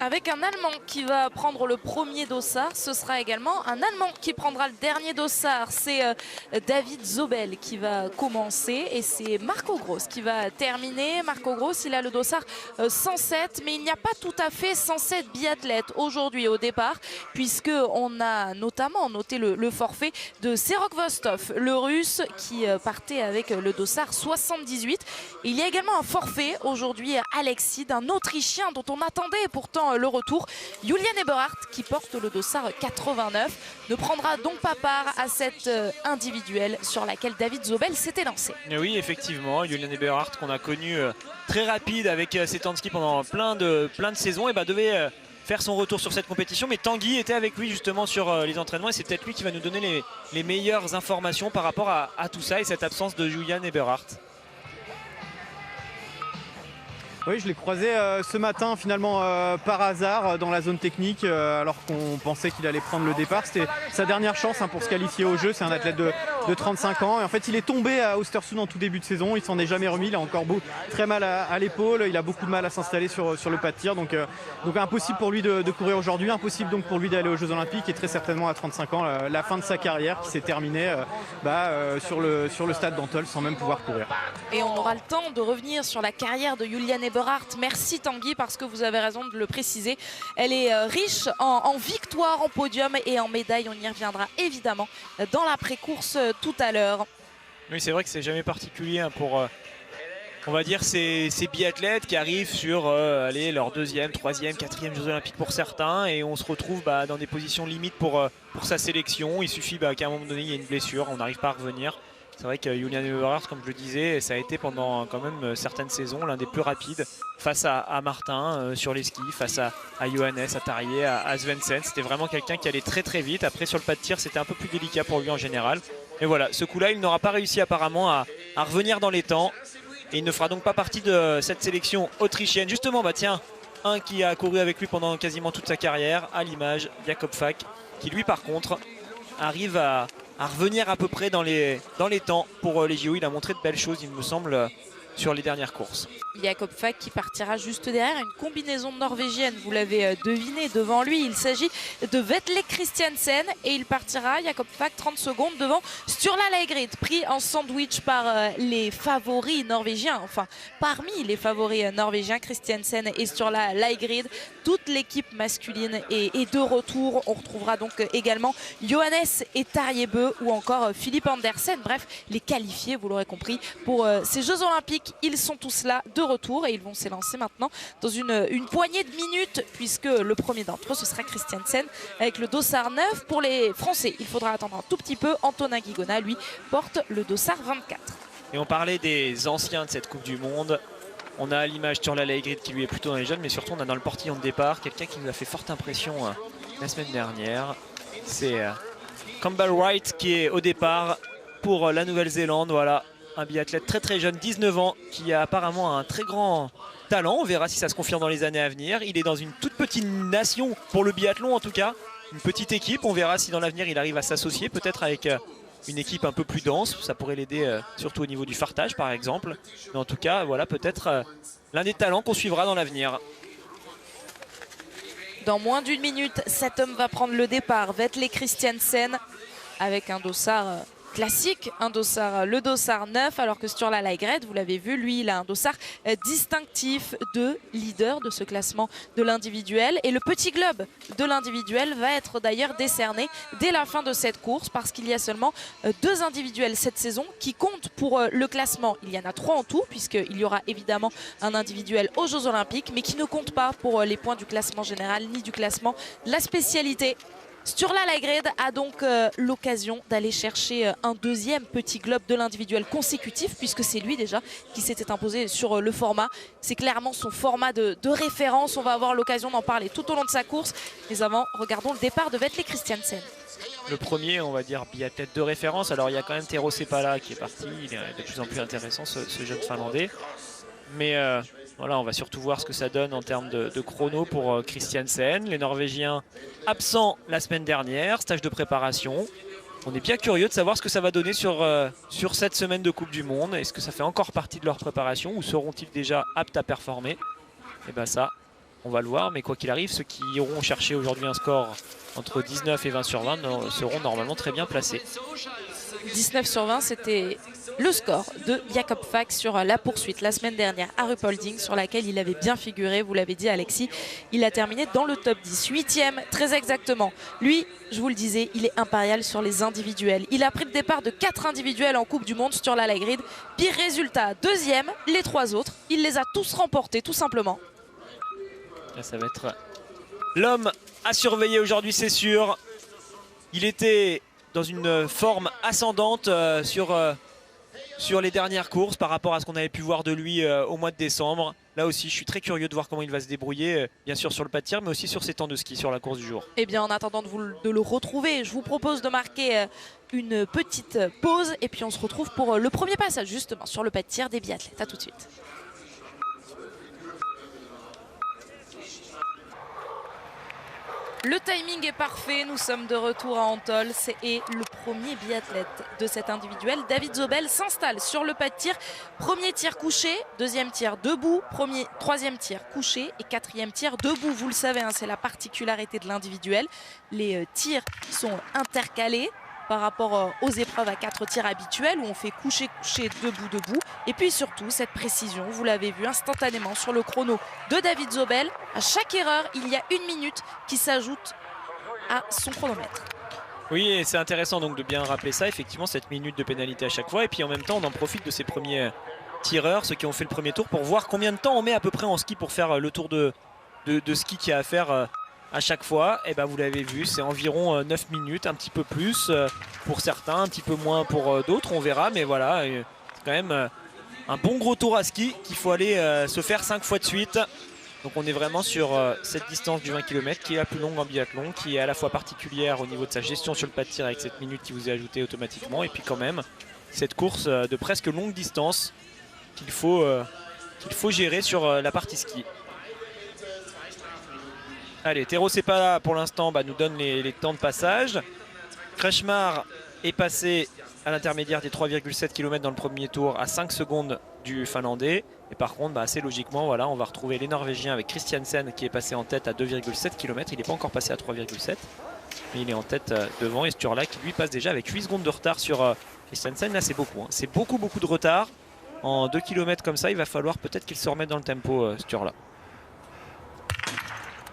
Avec un Allemand qui va prendre le premier dossard, ce sera également un Allemand qui prendra le dernier dossard. C'est David Zobel qui va commencer et c'est Marco Gross qui va terminer. Marco Gross, il a le dossard 107, mais il n'y a pas tout à fait 107 biathlètes aujourd'hui au départ, puisqu'on a notamment noté le forfait de Serok Vostov, le russe qui partait avec le dossard 78. Il y a également un forfait aujourd'hui, Alexis, d'un Autrichien dont on attendait pourtant le retour. Julian Eberhardt, qui porte le dossard 89, ne prendra donc pas part à cette individuelle sur laquelle David Zobel s'était lancé. Et oui, effectivement, Julian Eberhardt qu'on a connu très rapide avec ses temps de ski pendant plein de saisons, et devait faire son retour sur cette compétition. Mais Tanguy était avec lui justement sur les entraînements et c'est peut-être lui qui va nous donner les meilleures informations par rapport à tout ça et cette absence de Julian Eberhardt. Oui, je l'ai croisé ce matin finalement par hasard dans la zone technique alors qu'on pensait qu'il allait prendre le départ. C'était sa dernière chance pour se qualifier au jeu. C'est un athlète de 35 ans. Et en fait, il est tombé à Östersund en tout début de saison. Il s'en est jamais remis. Il a encore très mal à l'épaule. Il a beaucoup de mal à s'installer sur le pas de tir. Donc impossible pour lui de courir aujourd'hui. Impossible donc pour lui d'aller aux Jeux Olympiques. Et très certainement à 35 ans, la fin de sa carrière qui s'est terminée sur le stade d'Antol sans même pouvoir courir. Et on aura le temps de revenir sur la carrière de Julian Eberhardt. Merci Tanguy, parce que vous avez raison de le préciser. Elle est riche en victoires, en podium et en médailles. On y reviendra évidemment dans l'après-course tout à l'heure. Oui, c'est vrai que c'est jamais particulier pour, on va dire, ces biathlètes qui arrivent sur leur deuxième, troisième, quatrième Jeux Olympiques pour certains, et on se retrouve dans des positions limites pour sa sélection. Il suffit qu'à un moment donné, il y ait une blessure, on n'arrive pas à revenir. C'est vrai que Julian Eberhardt, comme je le disais, ça a été pendant quand même certaines saisons l'un des plus rapides face à Martin sur les skis, face à Johannes, à Tarrier, à Svensson. C'était vraiment quelqu'un qui allait très très vite. Après sur le pas de tir, c'était un peu plus délicat pour lui en général. Mais voilà, ce coup-là, il n'aura pas réussi apparemment à revenir dans les temps. Et il ne fera donc pas partie de cette sélection autrichienne. Justement, tiens, un qui a couru avec lui pendant quasiment toute sa carrière, à l'image, Jakob Fack, qui lui par contre arrive à revenir à peu près dans les temps pour les JO. Il a montré de belles choses, il me semble, sur les dernières courses. Jakob Fack qui partira juste derrière, une combinaison norvégienne, vous l'avez deviné, devant lui. Il s'agit de Vetle Christiansen et il partira, Jakob Fack, 30 secondes devant Sturla Leigrid, pris en sandwich par les favoris norvégiens, enfin parmi les favoris norvégiens, Christiansen et Sturla Leigrid. Toute l'équipe masculine est de retour. On retrouvera donc également Johannes et Tarjei Bø ou encore Philippe Andersen. Bref, les qualifiés, vous l'aurez compris, pour ces Jeux Olympiques, ils sont tous là de retour et ils vont s'élancer maintenant dans une poignée de minutes, puisque le premier d'entre eux, ce sera Christiansen avec le dossard 9. Pour les Français, il faudra attendre un tout petit peu. Antonin Guigona, lui, porte le dossard 24. Et on parlait des anciens de cette Coupe du Monde. On a à l'image Sturla Leigrid qui lui est plutôt dans les jeunes, mais surtout on a dans le portillon de départ quelqu'un qui nous a fait forte impression la semaine dernière. C'est Campbell Wright qui est au départ pour la Nouvelle-Zélande. Voilà, un biathlète très très jeune, 19 ans, qui a apparemment un très grand talent. On verra si ça se confirme dans les années à venir. Il est dans une toute petite nation pour le biathlon en tout cas, une petite équipe. On verra si dans l'avenir il arrive à s'associer peut-être avec une équipe un peu plus dense. Ça pourrait l'aider surtout au niveau du fartage par exemple. Mais en tout cas, voilà peut-être l'un des talents qu'on suivra dans l'avenir. Dans moins d'une minute, cet homme va prendre le départ. Vetle Christiansen avec un dossard classique, le dossard 9, alors que Sturla Leigrid, vous l'avez vu, lui il a un dossard distinctif de leader de ce classement de l'individuel, et le petit globe de l'individuel va être d'ailleurs décerné dès la fin de cette course, parce qu'il y a seulement 2 individuels cette saison qui comptent pour le classement. Il y en a 3 en tout, puisqu'il y aura évidemment un individuel aux Jeux Olympiques, mais qui ne compte pas pour les points du classement général ni du classement de la spécialité. Sturla Leigrid a donc l'occasion d'aller chercher un deuxième petit globe de l'individuel consécutif, puisque c'est lui déjà qui s'était imposé sur le format. C'est clairement son format de référence. On va avoir l'occasion d'en parler tout au long de sa course. Mais avant, regardons le départ de Vetle Christiansen. Le premier, on va dire, biathlète de référence. Alors il y a quand même Tero Seppala qui est parti. Il est de plus en plus intéressant ce jeune Finlandais. Mais voilà, on va surtout voir ce que ça donne en termes de chrono pour Christiansen. Les Norvégiens absents la semaine dernière, stage de préparation. On est bien curieux de savoir ce que ça va donner sur cette semaine de Coupe du Monde. Est-ce que ça fait encore partie de leur préparation ou seront-ils déjà aptes à performer? Et bien ça, On va le voir, mais quoi qu'il arrive, ceux qui iront chercher aujourd'hui un score entre 19 et 20 sur 20 seront normalement très bien placés. 19 sur 20, c'était le score de Jakob Fax sur la poursuite la semaine dernière à Ruhpolding, sur laquelle il avait bien figuré, vous l'avez dit Alexis, il a terminé dans le top 10, 8e très exactement. Lui, je vous le disais, il est impérial sur les individuels. Il a pris le départ de 4 individuels en Coupe du Monde sur la light grid. Pire résultat, 2e, les 3 autres, il les a tous remportés tout simplement. Là, ça va être l'homme à surveiller aujourd'hui, c'est sûr. Il était dans une forme ascendante sur les dernières courses par rapport à ce qu'on avait pu voir de lui au mois de décembre. Là aussi, je suis très curieux de voir comment il va se débrouiller, bien sûr sur le pas de tir, mais aussi sur ses temps de ski, sur la course du jour. Eh bien, en attendant de le retrouver, je vous propose de marquer une petite pause et puis on se retrouve pour le premier passage justement sur le pas de tir des biathlètes. A tout de suite. Le timing est parfait, nous sommes de retour à Antol et le premier biathlète de cet individuel, David Zobel, s'installe sur le pas de tir. Premier tir couché, deuxième tir debout, troisième tir couché et quatrième tir debout. Vous le savez, hein, c'est la particularité de l'individuel. Les tirs sont intercalés par rapport aux épreuves à 4 tirs habituels où on fait coucher, coucher, debout, debout. Et puis surtout, cette précision, vous l'avez vu instantanément sur le chrono de David Zobel. À chaque erreur, il y a 1 minute qui s'ajoute à son chronomètre. Oui, et c'est intéressant donc de bien rappeler ça, effectivement, cette minute de pénalité à chaque fois. Et puis en même temps, on en profite de ces premiers tireurs, ceux qui ont fait le premier tour, pour voir combien de temps on met à peu près en ski pour faire le tour de ski qu'il y a à faire à chaque fois. Et ben vous l'avez vu, c'est environ 9 minutes, un petit peu plus pour certains, un petit peu moins pour d'autres, on verra. Mais voilà, c'est quand même un bon gros tour à ski qu'il faut aller se faire 5 fois de suite. Donc on est vraiment sur cette distance du 20 km qui est la plus longue en biathlon, qui est à la fois particulière au niveau de sa gestion sur le pas de tir avec cette minute qui vous est ajoutée automatiquement, et puis quand même cette course de presque longue distance qu'il faut gérer sur la partie ski. Allez, Thérault c'est pas là pour l'instant, nous donne les temps de passage. Kretschmar est passé à l'intermédiaire des 3,7 km dans le premier tour à 5 secondes du Finlandais. Et par contre, assez logiquement, voilà, on va retrouver les Norvégiens avec Christiansen qui est passé en tête à 2,7 km. Il n'est pas encore passé à 3,7, mais il est en tête devant. Et Sturla qui lui passe déjà avec 8 secondes de retard sur Christiansen. Là, c'est beaucoup, hein. C'est beaucoup de retard. En 2 km comme ça, il va falloir peut-être qu'il se remette dans le tempo, Sturla.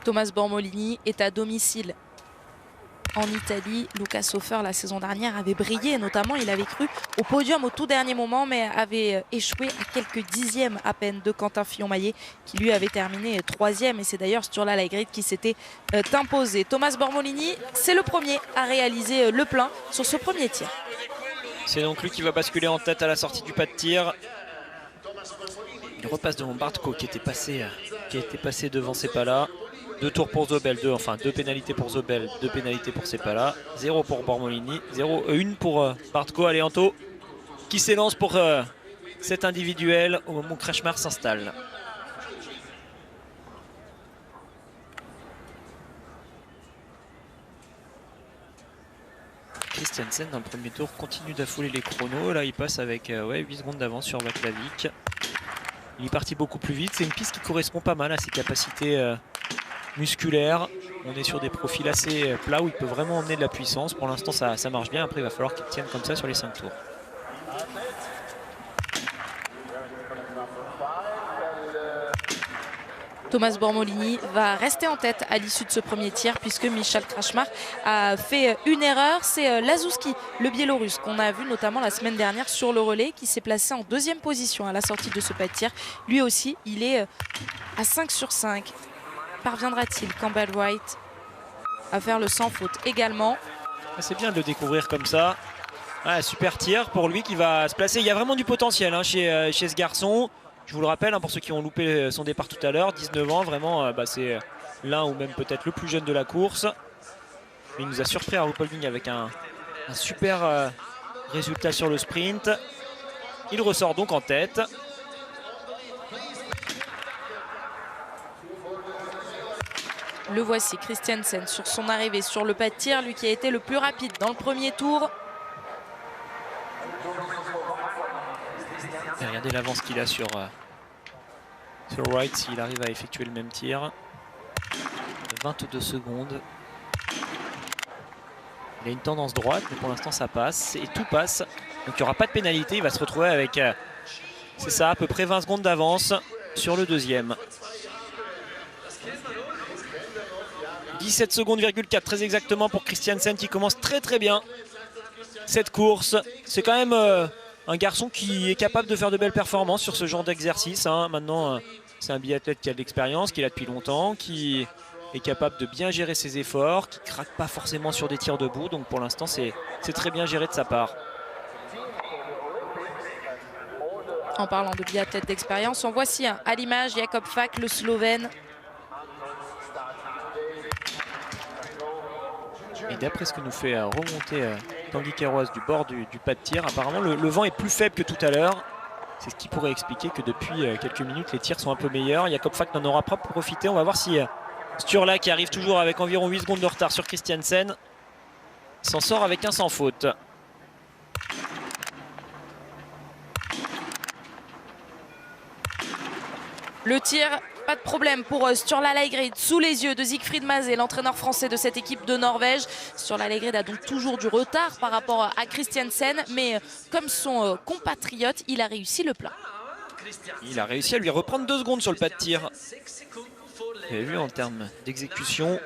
Thomas Bormolini est à domicile en Italie. Lucas Hofer la saison dernière avait brillé, notamment il avait cru au podium au tout dernier moment, mais avait échoué à quelques dixièmes à peine de Quentin Fillon-Maillet qui lui avait terminé 3e, et c'est d'ailleurs Sturla Light qui s'était imposé. Thomas Bormolini, c'est le premier à réaliser le plein sur ce premier tir. C'est donc lui qui va basculer en tête à la sortie du pas de tir. Il repasse devant Bartko qui était passé devant Sepala. 2 tours pour Zobel, 2 pénalités pour Zobel, 2 pénalités pour Sepala, 0 pour Bormolini, 1 pour Bartko. Allez, Anto qui s'élance pour cet individuel au moment où Kretschmar s'installe. Christiansen dans le premier tour continue d'affouler les chronos. Là il passe avec 8 secondes d'avance sur Vaclavic. Il est parti beaucoup plus vite. C'est une piste qui correspond pas mal à ses capacités musculaires. On est sur des profils assez plats où il peut vraiment emmener de la puissance. Pour l'instant ça marche bien. Après il va falloir qu'il tienne comme ça sur les 5 tours. Thomas Bormolini va rester en tête à l'issue de ce premier tir puisque Michal Kretschmar a fait une erreur. C'est Lazouski, le Biélorusse, qu'on a vu notamment la semaine dernière sur le relais, qui s'est placé en 2e position à la sortie de ce pas de tir. Lui aussi, il est à 5 sur 5. Parviendra-t-il, Campbell Wright, à faire le sans faute également? C'est bien de le découvrir comme ça. Super tir pour lui qui va se placer. Il y a vraiment du potentiel chez ce garçon. Je vous le rappelle, pour ceux qui ont loupé son départ tout à l'heure, 19 ans, vraiment, c'est l'un ou même peut-être le plus jeune de la course. Mais il nous a surpris à Ruhpolding avec un super résultat sur le sprint. Il ressort donc en tête. Le voici, Christiansen, sur son arrivée sur le pas de tir, lui qui a été le plus rapide dans le premier tour. Et regardez l'avance qu'il a sur Wright s'il arrive à effectuer le même tir. 22 secondes. Il a une tendance droite, mais pour l'instant ça passe. Et tout passe. Donc il n'y aura pas de pénalité. Il va se retrouver avec, c'est ça, à peu près 20 secondes d'avance sur le deuxième. 17 secondes,4 très exactement pour Christiansen qui commence très bien cette course. C'est quand même un garçon qui est capable de faire de belles performances sur ce genre d'exercice. Hein. Maintenant, c'est un biathlète qui a de l'expérience, qui l'a depuis longtemps, qui est capable de bien gérer ses efforts, qui ne craque pas forcément sur des tirs debout. Donc pour l'instant, c'est très bien géré de sa part. En parlant de biathlète d'expérience, en voici un à l'image, Jakob Fak, le Slovène. Et d'après ce que nous fait remonter Tanguy Queiroz du bord du pas de tir, apparemment le vent est plus faible que tout à l'heure. C'est ce qui pourrait expliquer que depuis quelques minutes les tirs sont un peu meilleurs. Jakob Fak n'en aura pas profité. On va voir si Sturla, qui arrive toujours avec environ 8 secondes de retard sur Christiansen, s'en sort avec un sans faute. Le tir, pas de problème pour Sturla Lægreid, sous les yeux de Siegfried Mazé, l'entraîneur français de cette équipe de Norvège. Sturla Lægreid a donc toujours du retard par rapport à Christiansen, mais comme son compatriote, il a réussi le plat. Il a réussi à lui reprendre 2 secondes sur le pas de tir. Vous avez vu en termes d'exécution,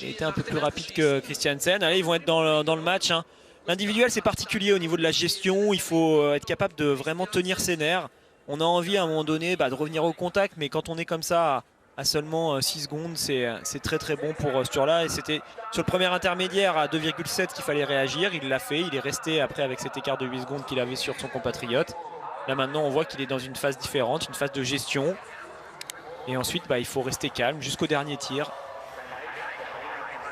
il a été un peu plus rapide que Christiansen. Allez, ils vont être dans le match. Hein. L'individuel, c'est particulier au niveau de la gestion. Il faut être capable de vraiment tenir ses nerfs. On a envie à un moment donné de revenir au contact, mais quand on est comme ça à seulement 6 secondes, c'est très bon pour Sturla. Et c'était sur le premier intermédiaire à 2,7 qu'il fallait réagir. Il l'a fait, il est resté après avec cet écart de 8 secondes qu'il avait sur son compatriote. Là maintenant, on voit qu'il est dans une phase différente, une phase de gestion. Et ensuite, il faut rester calme jusqu'au dernier tir,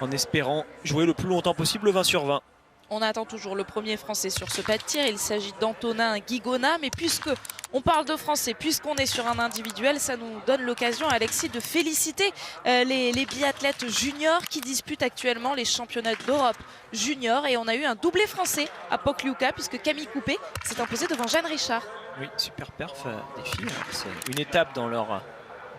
en espérant jouer le plus longtemps possible le 20 sur 20. On attend toujours le premier français sur ce pas de tir. Il s'agit d'Antonin Guigona. Mais puisque on parle de français, puisqu'on est sur un individuel, ça nous donne l'occasion, Alexis, de féliciter les biathlètes juniors qui disputent actuellement les championnats d'Europe juniors. Et on a eu un doublé français à Pokljuka, puisque Camille Coupé s'est imposée devant Jeanne Richard. Oui, super perf des filles. C'est une étape dans leur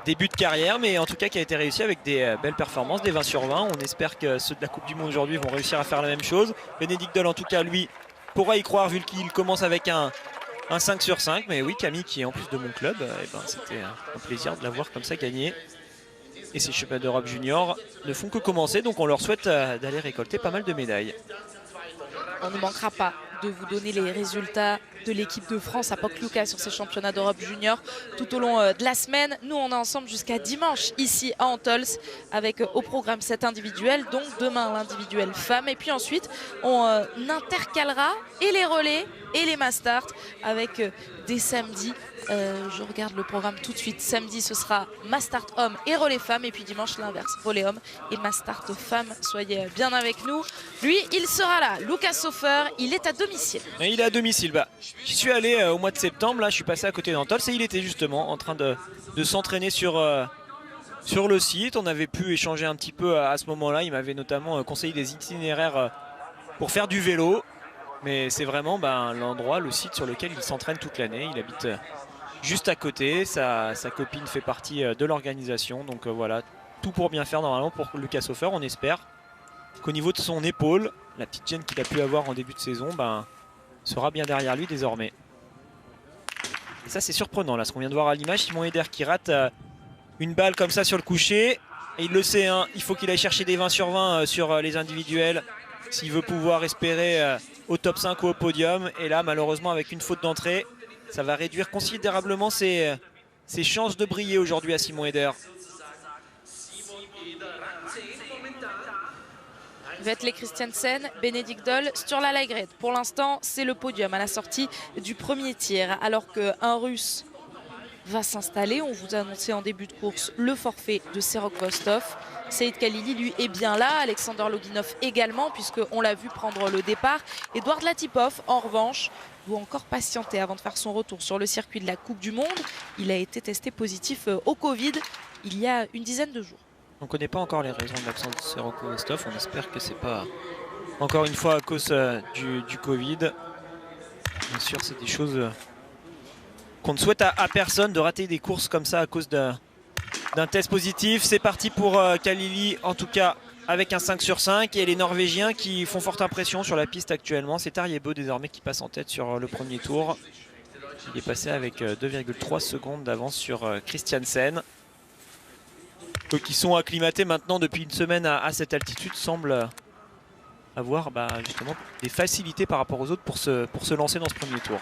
début de carrière, mais en tout cas qui a été réussi avec des belles performances, des 20 sur 20. On espère que ceux de la Coupe du Monde aujourd'hui vont réussir à faire la même chose. Bénédicte Doll, en tout cas, lui, pourra y croire vu qu'il commence avec un 5 sur 5. Mais oui, Camille, qui est en plus de mon club, c'était un plaisir de la voir comme ça gagner. Et ces championnats d'Europe junior ne font que commencer, donc on leur souhaite d'aller récolter pas mal de médailles. On ne manquera pas de vous donner les résultats de l'équipe de France à Pokljuka sur ces championnats d'Europe junior tout au long de la semaine. Nous, on est ensemble jusqu'à dimanche ici à Antols avec au programme 7 individuel, donc demain l'individuel femme. Et puis ensuite, on intercalera et les relais et les mass start avec des samedis. Je regarde le programme tout de suite. Samedi, ce sera mass start homme et relais femme. Et puis dimanche, l'inverse, relais homme et mass start femme. Soyez bien avec nous. Lui, il sera là. Lucas Hofer, il est à domicile. Et il est à domicile. J'y suis allé au mois de septembre. Là, je suis passé à côté d'Antols et il était justement en train de s'entraîner sur le site. On avait pu échanger un petit peu à ce moment-là. Il m'avait notamment conseillé des itinéraires pour faire du vélo. Mais c'est vraiment l'endroit, le site sur lequel il s'entraîne toute l'année. Il habite juste à côté. Sa copine fait partie de l'organisation. Donc voilà, tout pour bien faire normalement pour Lucas Hofer. On espère qu'au niveau de son épaule, la petite gêne qu'il a pu avoir en début de saison, sera bien derrière lui désormais. Et ça, c'est surprenant là, ce qu'on vient de voir à l'image. Simon Eder qui rate une balle comme ça sur le coucher. Et il le sait, hein, il faut qu'il aille chercher des 20 sur 20 sur les individuels s'il veut pouvoir espérer au top 5 ou au podium. Et là, malheureusement, avec une faute d'entrée, ça va réduire considérablement ses chances de briller aujourd'hui à Simon Eder. Vetle Christiansen, Bénédicte Doll, Sturla Lægreid. Pour l'instant, c'est le podium à la sortie du premier tir. Alors qu'un Russe va s'installer, on vous a annoncé en début de course le forfait de Serok Vostov. Saïd Khalili, lui, est bien là. Alexander Loginov également, puisqu'on l'a vu prendre le départ. Edouard Latipov, en revanche, doit encore patienter avant de faire son retour sur le circuit de la Coupe du Monde. Il a été testé positif au Covid il y a une dizaine de jours. On ne connaît pas encore les raisons de l'absence de Serok Vostov. On espère que c'est pas encore une fois à cause du Covid. Bien sûr, c'est des choses qu'on ne souhaite à personne, de rater des courses comme ça à cause d'un test positif. C'est parti pour Kalili, en tout cas avec un 5 sur 5. Et les Norvégiens qui font forte impression sur la piste actuellement. C'est Tarjei Bø désormais qui passe en tête sur le premier tour. Il est passé avec 2,3 secondes d'avance sur Christiansen. Eux qui sont acclimatés maintenant depuis une semaine à cette altitude semblent avoir justement des facilités par rapport aux autres pour se lancer dans ce premier tour.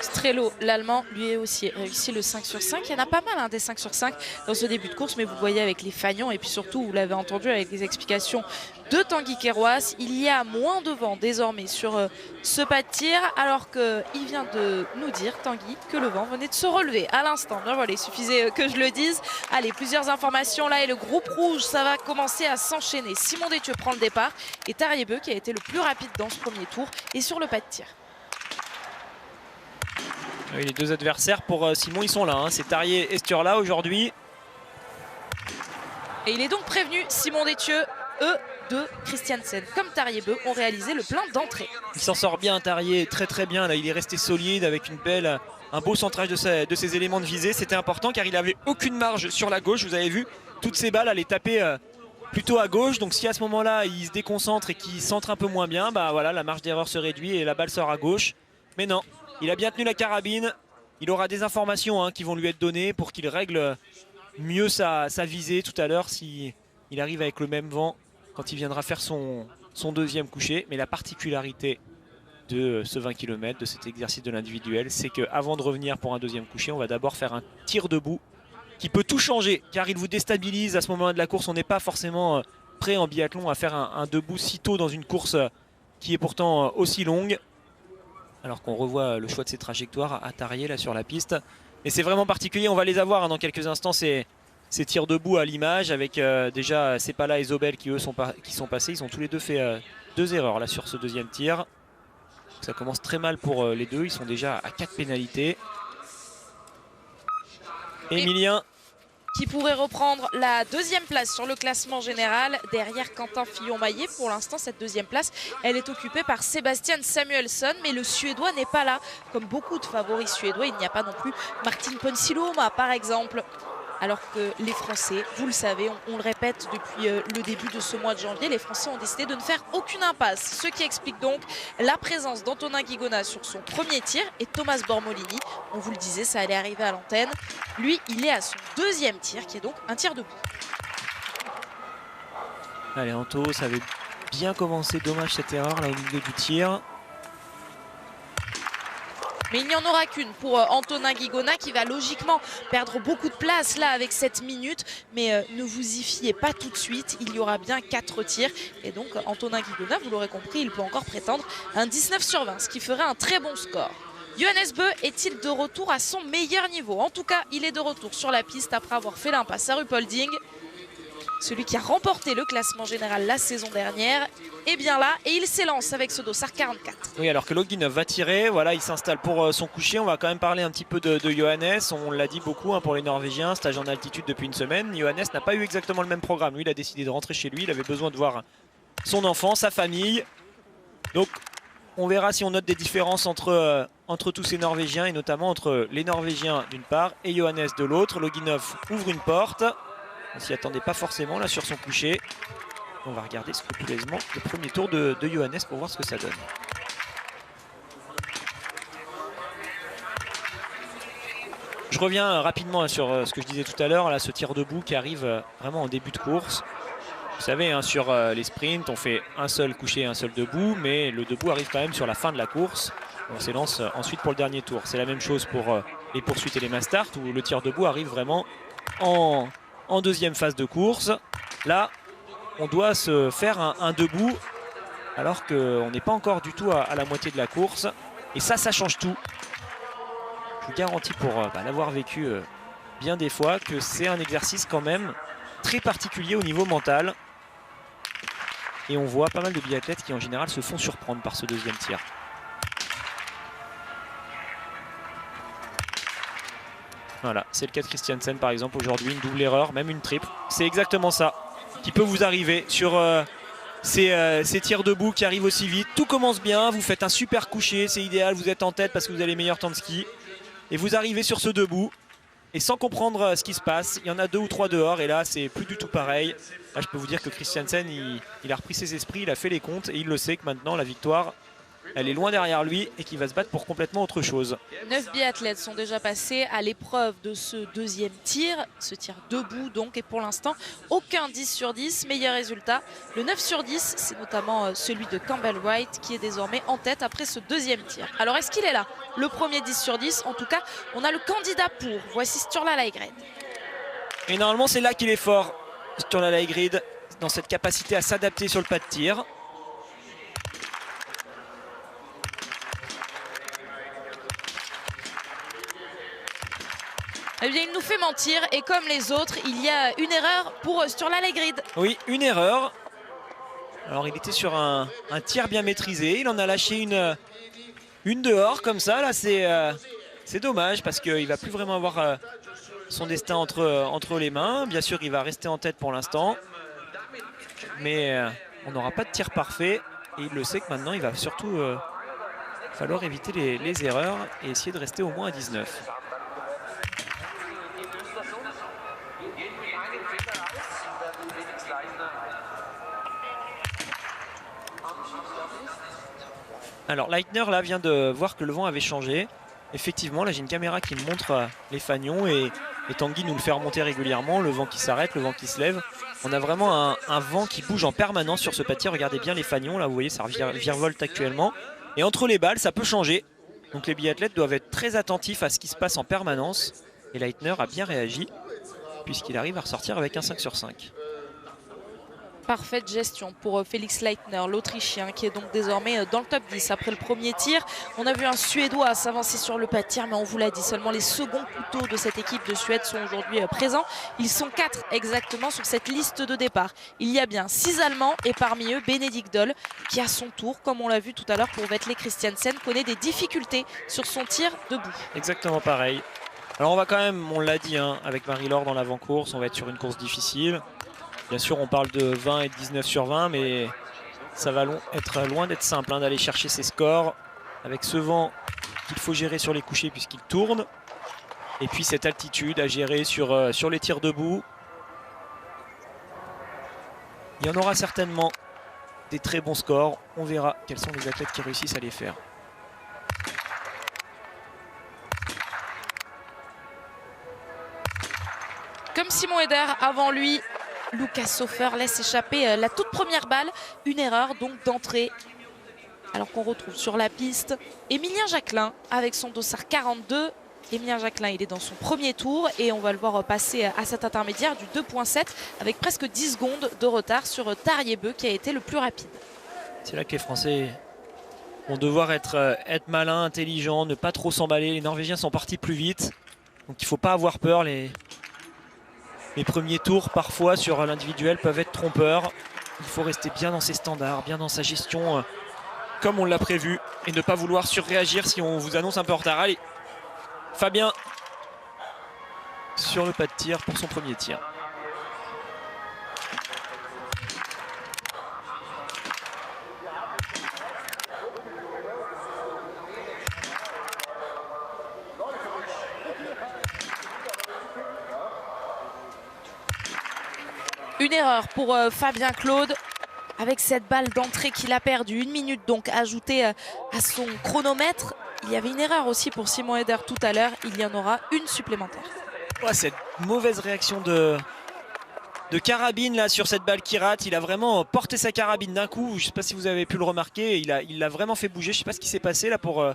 Strello, l'Allemand, lui aussi réussi le 5 sur 5. Il y en a pas mal hein, des 5 sur 5 dans ce début de course, mais vous voyez avec les fagnons et puis surtout, vous l'avez entendu avec les explications de Tanguy Queiroz, il y a moins de vent désormais sur ce pas de tir, alors qu'il vient de nous dire, Tanguy, que le vent venait de se relever à l'instant. Bien voilà, il suffisait que je le dise. Allez, plusieurs informations là et le groupe rouge, ça va commencer à s'enchaîner. Simon Détieux prend le départ et Tarjei Bø qui a été le plus rapide dans ce premier tour et sur le pas de tir. Oui, les deux adversaires pour Simon, ils sont là. Hein. C'est Tarjei et Sturla aujourd'hui. Et il est donc prévenu, Simon Détieux, eux de Christiansen, comme Tarjei Bø, ont réalisé le plein d'entrée. Il s'en sort bien, Tarjei, très bien. Là, il est resté solide avec un beau centrage de ses éléments de visée. C'était important car il n'avait aucune marge sur la gauche. Vous avez vu, toutes ces balles allaient taper plutôt à gauche. Donc si à ce moment-là, il se déconcentre et qu'il centre un peu moins bien, voilà, la marge d'erreur se réduit et la balle sort à gauche. Mais non. Il a bien tenu la carabine, il aura des informations qui vont lui être données pour qu'il règle mieux sa visée tout à l'heure s'il arrive avec le même vent quand il viendra faire son deuxième coucher. Mais la particularité de ce 20 km, de cet exercice de l'individuel, c'est qu'avant de revenir pour un deuxième coucher, on va d'abord faire un tir debout qui peut tout changer car il vous déstabilise à ce moment-là de la course. On n'est pas forcément prêt en biathlon à faire un debout si tôt dans une course qui est pourtant aussi longue. Alors qu'on revoit le choix de ses trajectoires à Tarjei là sur la piste. Mais c'est vraiment particulier, on va les avoir dans quelques instants ces tirs debout à l'image avec déjà Sepala et Zobel qui eux sont passés. Ils ont tous les deux fait 2 erreurs là sur ce deuxième tir. Ça commence très mal pour les deux, ils sont déjà à 4 pénalités. Emilien qui pourrait reprendre la deuxième place sur le classement général derrière Quentin Fillon-Maillet. Pour l'instant, cette deuxième place, elle est occupée par Sebastian Samuelsson, mais le Suédois n'est pas là. Comme beaucoup de favoris suédois, il n'y a pas non plus Martin Ponsiluoma, par exemple. Alors que les Français, vous le savez, on le répète depuis le début de ce mois de janvier, les Français ont décidé de ne faire aucune impasse. Ce qui explique donc la présence d'Antonin Guigona sur son premier tir et Thomas Bormolini. On vous le disait, ça allait arriver à l'antenne. Lui, il est à son deuxième tir, qui est donc un tir debout. Allez, Anto, ça avait bien commencé. Dommage cette erreur là au milieu du tir. Mais il n'y en aura qu'une pour Antonin Guigona qui va logiquement perdre beaucoup de place là avec cette minute. Mais ne vous y fiez pas tout de suite, il y aura bien 4 tirs. Et donc Antonin Guigona, vous l'aurez compris, il peut encore prétendre un 19 sur 20, ce qui ferait un très bon score. Johannes Bø est-il de retour à son meilleur niveau? En tout cas, il est de retour sur la piste après avoir fait l'impasse à Ruhpolding. Celui qui a remporté le classement général la saison dernière est bien là et il s'élance avec ce dossard 44. Oui, alors que Loginov va tirer, voilà, il s'installe pour son coucher. On va quand même parler un petit peu de Johannes. On l'a dit beaucoup pour les Norvégiens, stage en altitude depuis une semaine. Johannes n'a pas eu exactement le même programme. Lui, il a décidé de rentrer chez lui. Il avait besoin de voir son enfant, sa famille. Donc, on verra si on note des différences entre tous ces Norvégiens et notamment entre les Norvégiens d'une part et Johannes de l'autre. Loginov ouvre une porte. On s'y attendait pas forcément là sur son coucher. On va regarder scrupuleusement le premier tour de Johannes pour voir ce que ça donne. Je reviens rapidement sur ce que je disais tout à l'heure, là, ce tir debout qui arrive vraiment en début de course. Vous savez, sur les sprints, on fait un seul couché, un seul debout, mais le debout arrive quand même sur la fin de la course. On s'élance ensuite pour le dernier tour. C'est la même chose pour les poursuites et les mass start où le tir debout arrive vraiment en deuxième phase de course. Là, on doit se faire un debout alors qu'on n'est pas encore du tout à la moitié de la course. Et ça change tout. Je vous garantis pour l'avoir vécu bien des fois que c'est un exercice quand même très particulier au niveau mental. Et on voit pas mal de biathlètes qui en général se font surprendre par ce deuxième tir. Voilà, c'est le cas de Christiansen par exemple aujourd'hui, une double erreur, même une triple. C'est exactement ça qui peut vous arriver sur ces tirs debout qui arrivent aussi vite. Tout commence bien, vous faites un super coucher, c'est idéal, vous êtes en tête parce que vous avez les meilleurs temps de ski. et vous arrivez sur ce debout. Et sans comprendre ce qui se passe, il y en a 2 ou 3 dehors et là c'est plus du tout pareil. Là je peux vous dire que Christiansen il a repris ses esprits, il a fait les comptes et il le sait que maintenant la victoire elle est loin derrière lui et qu'il va se battre pour complètement autre chose. 9 biathlètes sont déjà passés à l'épreuve de ce deuxième tir, ce tir debout donc, et pour l'instant aucun 10 sur 10, meilleur résultat. Le 9 sur 10, c'est notamment celui de Campbell Wright qui est désormais en tête après ce deuxième tir. Alors est-ce qu'il est là? Le premier 10 sur 10, en tout cas on a le candidat pour. Voici Sturla Lægreid. Et normalement c'est là qu'il est fort, Sturla Lægreid, dans cette capacité à s'adapter sur le pas de tir. Eh bien, il nous fait mentir et comme les autres, il y a une erreur pour Sturla Lægreid. Oui, une erreur. Alors il était sur un tir bien maîtrisé, il en a lâché une dehors comme ça. Là c'est dommage parce qu'il ne va plus vraiment avoir son destin entre les mains. Bien sûr il va rester en tête pour l'instant. Mais on n'aura pas de tir parfait et il le sait que maintenant il va surtout falloir éviter les erreurs et essayer de rester au moins à 19. Alors Leitner là vient de voir que le vent avait changé. Effectivement là j'ai une caméra qui me montre les fanions et Tanguy nous le fait remonter régulièrement. Le vent qui s'arrête, le vent qui se lève. On a vraiment un vent qui bouge en permanence sur ce pas de tir. Regardez bien les fanions là, vous voyez ça virevolte actuellement. Et entre les balles ça peut changer. Donc les biathlètes doivent être très attentifs à ce qui se passe en permanence. Et Leitner a bien réagi puisqu'il arrive à ressortir avec un 5 sur 5. Parfaite gestion pour Felix Leitner, l'Autrichien, qui est donc désormais dans le top 10 après le premier tir. On a vu un Suédois s'avancer sur le pas de tir, mais on vous l'a dit, seulement les seconds couteaux de cette équipe de Suède sont aujourd'hui présents. Ils sont 4 exactement sur cette liste de départ. Il y a bien 6 Allemands et parmi eux Benedikt Doll, qui à son tour, comme on l'a vu tout à l'heure pour Vetle Christiansen, connaît des difficultés sur son tir debout. Exactement pareil. Alors on va quand même, on l'a dit, hein, avec Marie-Laure dans l'avant-course, on va être sur une course difficile. Bien sûr on parle de 20 et de 19 sur 20 mais ça va être loin d'être simple hein, d'aller chercher ces scores avec ce vent qu'il faut gérer sur les couchers puisqu'il tourne et puis cette altitude à gérer sur les tirs debout. Il y en aura certainement des très bons scores, on verra quels sont les athlètes qui réussissent à les faire. Comme Simon Eder avant lui, Lukas Saufer laisse échapper la toute première balle. Une erreur donc d'entrée. Alors qu'on retrouve sur la piste Émilien Jacquelin avec son dossard 42. Émilien Jacquelin, il est dans son premier tour et on va le voir passer à cet intermédiaire du 2.7 avec presque 10 secondes de retard sur Tarjei qui a été le plus rapide. C'est là que les Français vont devoir être malins, intelligents, ne pas trop s'emballer. Les Norvégiens sont partis plus vite. Donc il ne faut pas avoir peur. Les premiers tours parfois sur l'individuel peuvent être trompeurs. Il faut rester bien dans ses standards, bien dans sa gestion comme on l'a prévu et ne pas vouloir surréagir si on vous annonce un peu en retard. Allez, Fabien sur le pas de tir pour son premier tir. Une erreur pour Fabien Claude avec cette balle d'entrée qu'il a perdue. 1 minute donc ajoutée à son chronomètre. Il y avait une erreur aussi pour Simon Eder tout à l'heure. Il y en aura une supplémentaire. Ouais, cette mauvaise réaction de carabine là sur cette balle qui rate. Il a vraiment porté sa carabine d'un coup. Je ne sais pas si vous avez pu le remarquer. Il l'a vraiment fait bouger. Je ne sais pas ce qui s'est passé là pour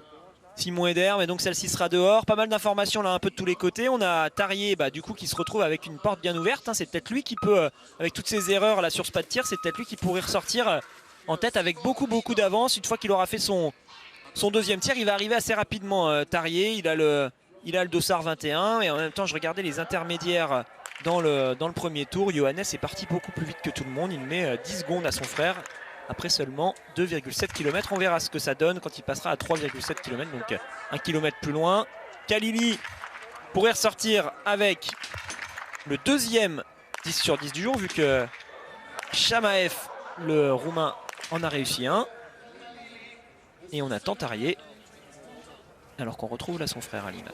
Simon Eder. Mais donc celle-ci sera dehors. Pas mal d'informations là un peu de tous les côtés. On a Tarjei du coup qui se retrouve avec une porte bien ouverte. Hein. C'est peut-être lui qui peut, avec toutes ces erreurs là sur ce pas de tir, c'est peut-être lui qui pourrait ressortir en tête avec beaucoup d'avance. Une fois qu'il aura fait son deuxième tir, il va arriver assez rapidement. Tarjei, il a le dossard 21 et en même temps je regardais les intermédiaires dans le premier tour. Johannes est parti beaucoup plus vite que tout le monde. Il met 10 secondes à son frère après seulement 2,7 km. On verra ce que ça donne quand il passera à 3,7 km, donc 1 km plus loin. Khalili pourrait ressortir avec le deuxième 10 sur 10 du jour vu que Shamaev, le roumain, en a réussi un. Et on attend Tarjei alors qu'on retrouve là son frère à l'image.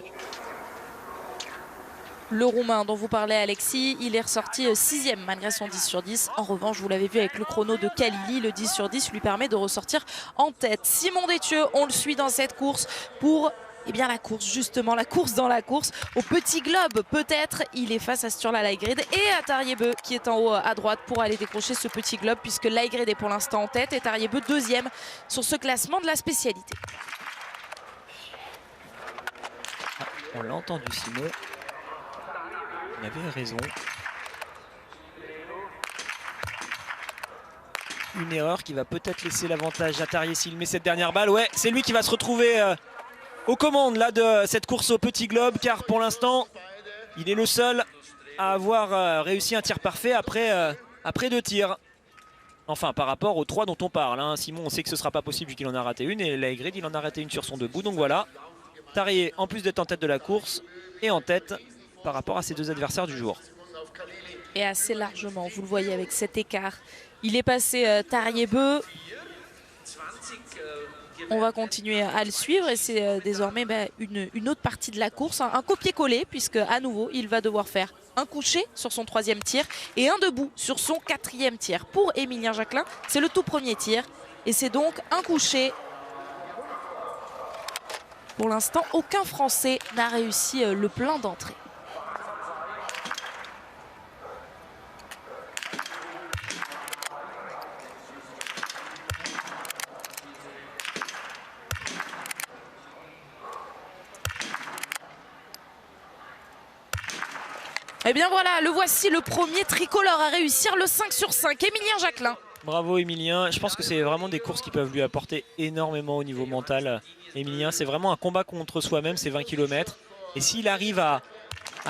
Le Roumain dont vous parlez Alexis, il est ressorti 6e malgré son 10 sur 10. En revanche, vous l'avez vu avec le chrono de Khalili, le 10 sur 10 lui permet de ressortir en tête. Simon Détieux, on le suit dans cette course pour la course, justement, la course dans la course. Au petit globe, peut-être, il est face à Sturla Laigrid et à Tariebeu qui est en haut à droite pour aller décrocher ce petit globe, puisque Laigrid est pour l'instant en tête et Tariebeu 2e sur ce classement de la spécialité. On l'a entendu, Simon. Il avait raison. Une erreur qui va peut-être laisser l'avantage à Tarier s'il met cette dernière balle. Ouais, c'est lui qui va se retrouver aux commandes là, de cette course au petit globe, car pour l'instant, il est le seul à avoir réussi un tir parfait après 2 tirs. Enfin, par rapport aux 3 dont on parle. Hein. Simon, on sait que ce ne sera pas possible vu qu'il en a raté une. Et Laigrid, il en a raté une sur son debout. Donc voilà, Tarier, en plus d'être en tête de la course, est en tête par rapport à ses 2 adversaires du jour. Et assez largement, vous le voyez avec cet écart. Il est passé Tariebeu. On va continuer à le suivre et c'est désormais une autre partie de la course, un copier-coller, puisque à nouveau il va devoir faire un couché sur son 3e tir et un debout sur son 4e tir. Pour Émilien Jacquelin, c'est le tout premier tir et c'est donc un couché. Pour l'instant, aucun Français n'a réussi le plein d'entrée. Et bien voilà, le voici, le premier tricolore à réussir le 5 sur 5, Émilien Jacquelin. Bravo Émilien, je pense que c'est vraiment des courses qui peuvent lui apporter énormément au niveau mental. Émilien, c'est vraiment un combat contre soi-même, c'est 20 km. Et s'il arrive à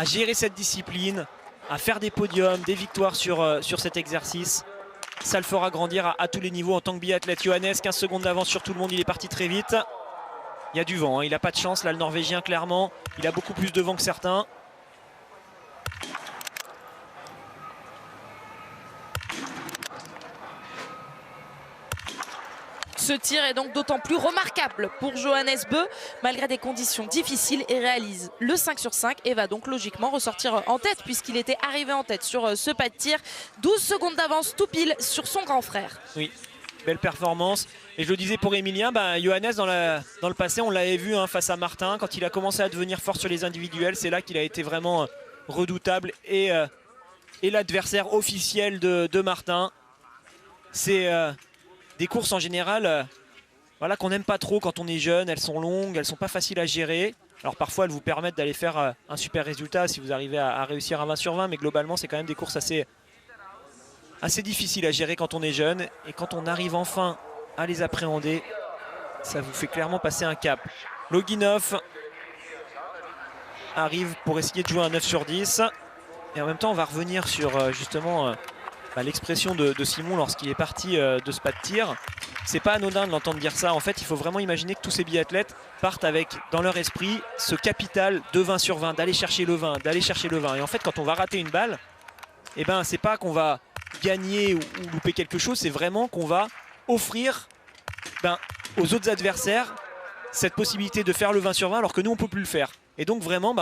gérer cette discipline, à faire des podiums, des victoires sur cet exercice, ça le fera grandir à tous les niveaux en tant que biathlète. Johannes, 15 secondes d'avance sur tout le monde, il est parti très vite. Il y a du vent, hein. Il n'a pas de chance là, le Norvégien, clairement. Il a beaucoup plus de vent que certains. Ce tir est donc d'autant plus remarquable pour Johannes Beu, malgré des conditions difficiles, et réalise le 5 sur 5 et va donc logiquement ressortir en tête puisqu'il était arrivé en tête sur ce pas de tir. 12 secondes d'avance tout pile sur son grand frère. Oui, belle performance. Et je le disais pour Émilien, Johannes dans le passé on l'avait vu face à Martin, quand il a commencé à devenir fort sur les individuels, c'est là qu'il a été vraiment redoutable et l'adversaire officiel de Martin. C'est des courses en général qu'on n'aime pas trop quand on est jeune, elles sont longues, elles sont pas faciles à gérer. Alors parfois elles vous permettent d'aller faire un super résultat si vous arrivez à réussir un 20 sur 20, mais globalement c'est quand même des courses assez difficiles à gérer quand on est jeune. Et quand on arrive enfin à les appréhender, ça vous fait clairement passer un cap. Loginov arrive pour essayer de jouer un 9 sur 10. Et en même temps on va revenir sur justement l'expression de Simon lorsqu'il est parti de ce pas de tir. C'est pas anodin de l'entendre dire ça. En fait, il faut vraiment imaginer que tous ces biathlètes partent avec dans leur esprit ce capital de 20 sur 20, d'aller chercher le 20, d'aller chercher le 20. Et en fait, quand on va rater une balle, c'est pas qu'on va gagner ou louper quelque chose, c'est vraiment qu'on va offrir aux autres adversaires cette possibilité de faire le 20 sur 20 alors que nous on peut plus le faire. Et donc vraiment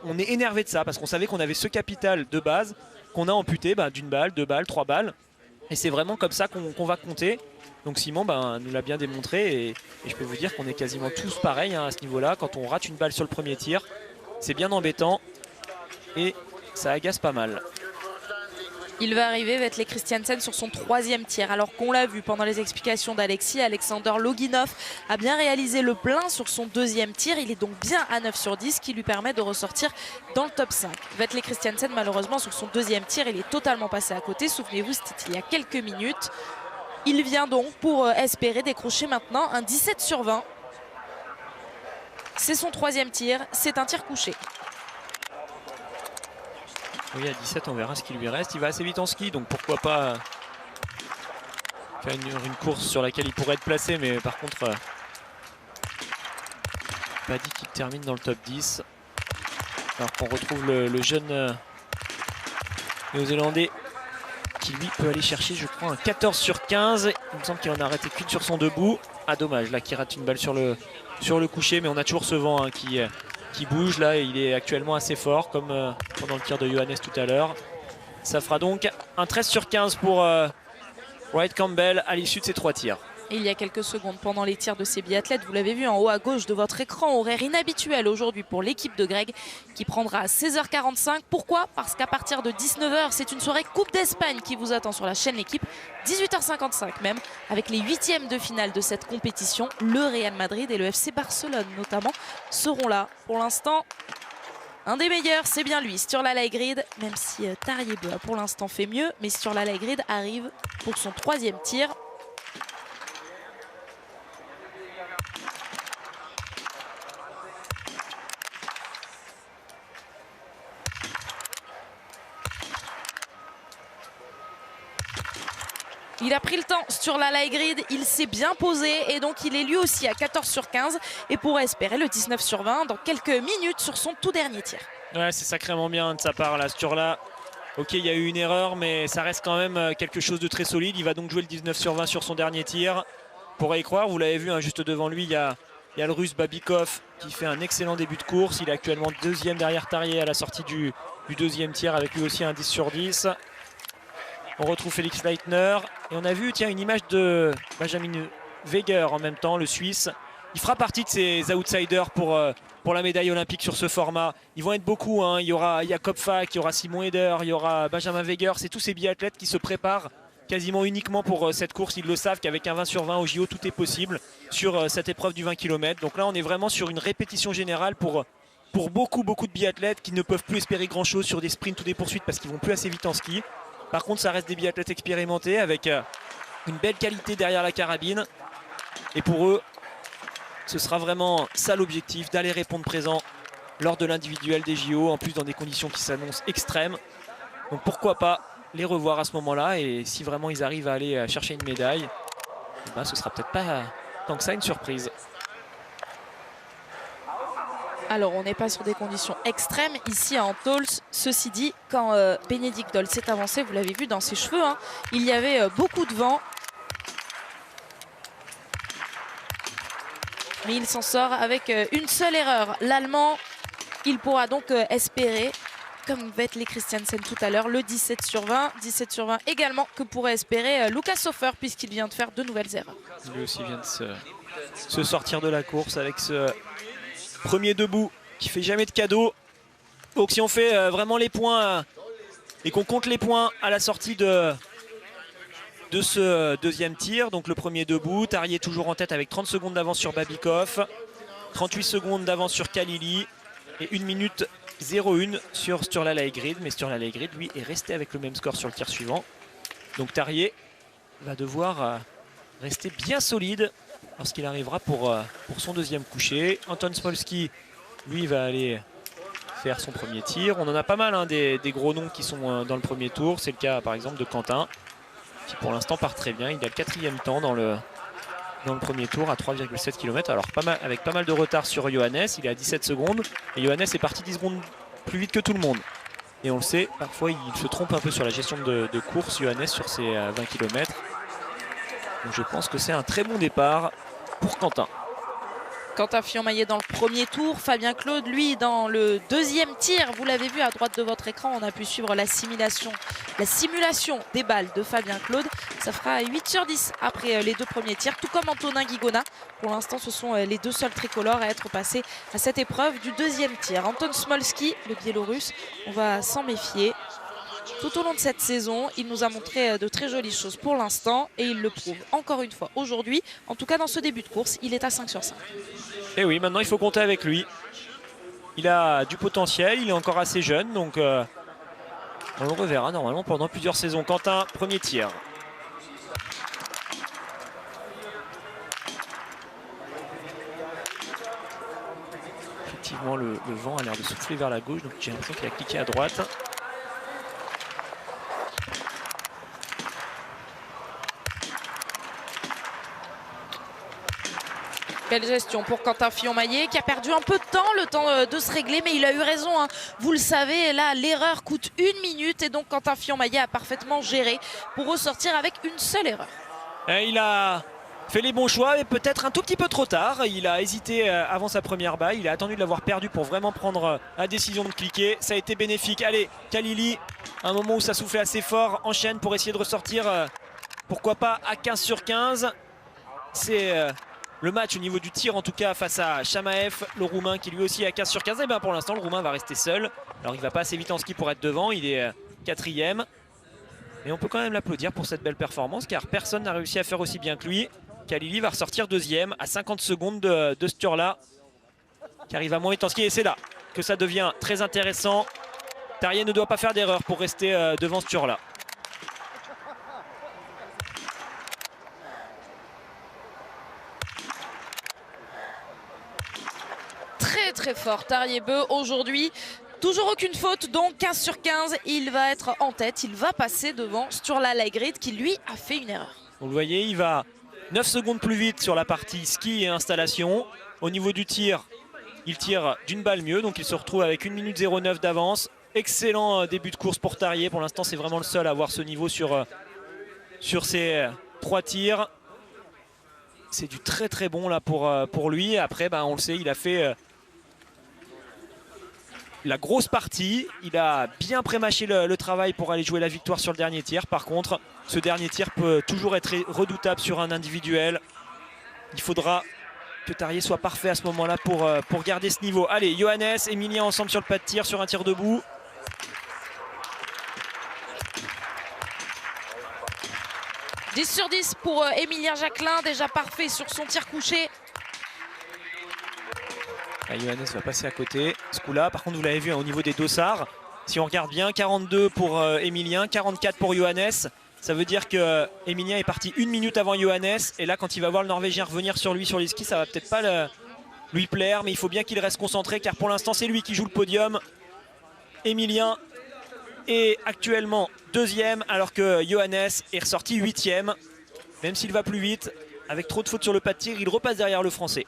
on est énervé de ça parce qu'on savait qu'on avait ce capital de base qu'on a amputé d'une balle, 2 balles, 3 balles. Et c'est vraiment comme ça qu'on va compter. Donc Simon nous l'a bien démontré et je peux vous dire qu'on est quasiment tous pareils à ce niveau-là. Quand on rate une balle sur le premier tir, c'est bien embêtant et ça agace pas mal. Il va arriver Vetle Christiansen sur son 3e tir, alors qu'on l'a vu pendant les explications d'Alexis. Alexander Loginov a bien réalisé le plein sur son 2e tir. Il est donc bien à 9 sur 10, qui lui permet de ressortir dans le top 5. Vetle Christiansen, malheureusement, sur son 2e tir, il est totalement passé à côté. Souvenez-vous, c'était il y a quelques minutes. Il vient donc pour espérer décrocher maintenant un 17 sur 20. C'est son 3e tir, c'est un tir couché. Oui, à 17, on verra ce qui lui reste. Il va assez vite en ski, donc pourquoi pas faire une course sur laquelle il pourrait être placé. Mais par contre, pas dit qu'il termine dans le top 10. Alors qu'on retrouve le jeune néo-zélandais qui lui peut aller chercher, je crois, un 14 sur 15. Il me semble qu'il en a arrêté qu'une sur son debout. Ah, dommage, là, qui rate une balle sur le coucher. Mais on a toujours ce vent qui qui bouge. Là, il est actuellement assez fort, comme pendant le tir de Johannes tout à l'heure. Ça fera donc un 13 sur 15 pour Wright Campbell à l'issue de ces 3 tirs. Il y a quelques secondes pendant les tirs de ces biathlètes, vous l'avez vu en haut à gauche de votre écran, horaire inhabituel aujourd'hui pour l'équipe de Greg qui prendra à 16h45. Pourquoi? Parce qu'à partir de 19h, c'est une soirée Coupe d'Espagne qui vous attend sur la chaîne L'équipe, 18h55 même, avec les 8e de finale de cette compétition. Le Real Madrid et le FC Barcelone notamment seront là. Pour l'instant, un des meilleurs, c'est bien lui, Sturla Lægreid, même si Tarjei Bø a pour l'instant fait mieux, mais Sturla Lægreid arrive pour son 3e tir. Il a pris le temps sur la Lægreid, il s'est bien posé et donc il est lui aussi à 14 sur 15 et pourrait espérer le 19 sur 20 dans quelques minutes sur son tout dernier tir. Ouais, c'est sacrément bien de sa part là, Sturla. Ok, il y a eu une erreur, mais ça reste quand même quelque chose de très solide. Il va donc jouer le 19 sur 20 sur son dernier tir. Pourrait y croire, vous l'avez vu, hein, juste devant lui, il y a le Russe Babikov qui fait un excellent début de course. Il est actuellement 2e derrière Tarjei à la sortie du 2e tir avec lui aussi un 10 sur 10. On retrouve Félix Leitner et on a vu une image de Benjamin Weger en même temps, le Suisse. Il fera partie de ces outsiders pour la médaille olympique sur ce format. Ils vont être beaucoup, hein. Il y aura Jakob Falk, il y aura Simon Eder, il y aura Benjamin Weger. C'est tous ces biathlètes qui se préparent quasiment uniquement pour cette course. Ils le savent qu'avec un 20 sur 20 au JO, tout est possible sur cette épreuve du 20 km. Donc là, on est vraiment sur une répétition générale pour beaucoup de biathlètes qui ne peuvent plus espérer grand-chose sur des sprints ou des poursuites parce qu'ils vont plus assez vite en ski. Par contre, ça reste des biathlètes expérimentés avec une belle qualité derrière la carabine. Et pour eux, ce sera vraiment ça l'objectif, d'aller répondre présent lors de l'individuel des JO, en plus dans des conditions qui s'annoncent extrêmes. Donc pourquoi pas les revoir à ce moment-là, et si vraiment ils arrivent à aller chercher une médaille, ce sera peut-être pas tant que ça une surprise. Alors on n'est pas sur des conditions extrêmes ici à Antholz. Ceci dit, quand Bénédicte Doll s'est avancé, vous l'avez vu dans ses cheveux, hein, il y avait beaucoup de vent. Mais il s'en sort avec une seule erreur. L'Allemand, il pourra donc espérer, comme Vetle Christiansen tout à l'heure, le 17 sur 20. 17 sur 20 également que pourrait espérer Lukas Hofer puisqu'il vient de faire de nouvelles erreurs. Lui aussi vient de se sortir de la course avec ce premier debout qui fait jamais de cadeau. Donc si on fait vraiment les points et qu'on compte les points à la sortie de ce 2e tir, donc le premier debout, Tarjei toujours en tête avec 30 secondes d'avance sur Babikov, 38 secondes d'avance sur Kalili et 1 minute 01 sur Sturla Lægreid. Mais Sturla Lægreid lui est resté avec le même score sur le tir suivant. Donc Tarjei va devoir rester bien solide lorsqu'il arrivera pour son 2e coucher. Anton Smolski lui va aller faire son premier tir. On en a pas mal, hein, des gros noms qui sont dans le premier tour. C'est le cas par exemple de Quentin qui pour l'instant part très bien. Il a le 4e temps dans le premier tour à 3,7 km. Alors avec pas mal de retard sur Johannes. Il est à 17 secondes. Et Johannes est parti 10 secondes plus vite que tout le monde. Et on le sait, parfois il se trompe un peu sur la gestion de course, Johannes, sur ses 20 km. Donc je pense que c'est un très bon départ pour Quentin. Quentin Fillon-Maillet dans le premier tour, Fabien Claude lui dans le 2e tir. Vous l'avez vu à droite de votre écran, on a pu suivre la simulation des balles de Fabien Claude. Ça fera 8 sur 10 après les 2 premiers tirs, tout comme Antonin Guigona. Pour l'instant, ce sont les 2 seuls tricolores à être passés à cette épreuve du 2e tir. Anton Smolski, le Biélorusse, on va s'en méfier. Tout au long de cette saison, il nous a montré de très jolies choses pour l'instant et il le prouve encore une fois aujourd'hui. En tout cas, dans ce début de course, il est à 5 sur 5. Et oui, maintenant il faut compter avec lui. Il a du potentiel, il est encore assez jeune, donc on le reverra normalement pendant plusieurs saisons. Quentin, premier tir. Effectivement, le vent a l'air de souffler vers la gauche, donc j'ai l'impression qu'il a cliqué à droite. Belle gestion pour Quentin Fillon-Maillet qui a perdu un peu de temps, le temps de se régler, mais il a eu raison, hein. Vous le savez, là l'erreur coûte 1 minute et donc Quentin Fillon-Maillet a parfaitement géré pour ressortir avec une seule erreur. Et il a fait les bons choix, mais peut-être un tout petit peu trop tard. Il a hésité avant sa première balle. Il a attendu de l'avoir perdu pour vraiment prendre la décision de cliquer. Ça a été bénéfique. Allez, Khalili, un moment où ça soufflait assez fort, enchaîne pour essayer de ressortir, pourquoi pas, à 15 sur 15. C'est le match au niveau du tir, en tout cas, face à Chamaev, le Roumain, qui lui aussi est à 15 sur 15. Et bien pour l'instant, le Roumain va rester seul. Alors il va pas assez vite en ski pour être devant. Il est 4e. Mais on peut quand même l'applaudir pour cette belle performance, car personne n'a réussi à faire aussi bien que lui. Khalili va ressortir 2e à 50 secondes de Sturla, qui arrive à moins vite en ski. Et c'est là que ça devient très intéressant. Tarjei ne doit pas faire d'erreur pour rester devant Sturla. Très fort Tarjei Bø aujourd'hui. Toujours aucune faute, donc 15 sur 15. Il va être en tête, il va passer devant Sturla Lægreid qui lui a fait une erreur. Vous le voyez, il va 9 secondes plus vite sur la partie ski et installation. Au niveau du tir, il tire d'une balle mieux, donc il se retrouve avec 1 minute 09 d'avance. Excellent début de course pour Tarjei. Pour l'instant, c'est vraiment le seul à avoir ce niveau sur ses 3 tirs. C'est du très bon là pour lui. Après, on le sait, il a fait la grosse partie. Il a bien prémâché le travail pour aller jouer la victoire sur le dernier tir. Par contre, ce dernier tir peut toujours être redoutable sur un individuel. Il faudra que Tarjei soit parfait à ce moment-là pour garder ce niveau. Allez, Johannes, Emilien ensemble sur le pas de tir, sur un tir debout. « 10 sur 10 pour Emilien Jacquelin, déjà parfait sur son tir couché. » Johannes va passer à côté. Ce coup-là, par contre, vous l'avez vu au niveau des dossards. Si on regarde bien, 42 pour Emilien, 44 pour Johannes. Ça veut dire que Emilien est parti 1 minute avant Johannes. Et là, quand il va voir le Norvégien revenir sur lui sur les skis, ça va peut-être pas lui plaire. Mais il faut bien qu'il reste concentré, car pour l'instant, c'est lui qui joue le podium. Emilien est actuellement 2e, alors que Johannes est ressorti 8e. Même s'il va plus vite, avec trop de fautes sur le pas de tir, il repasse derrière le Français.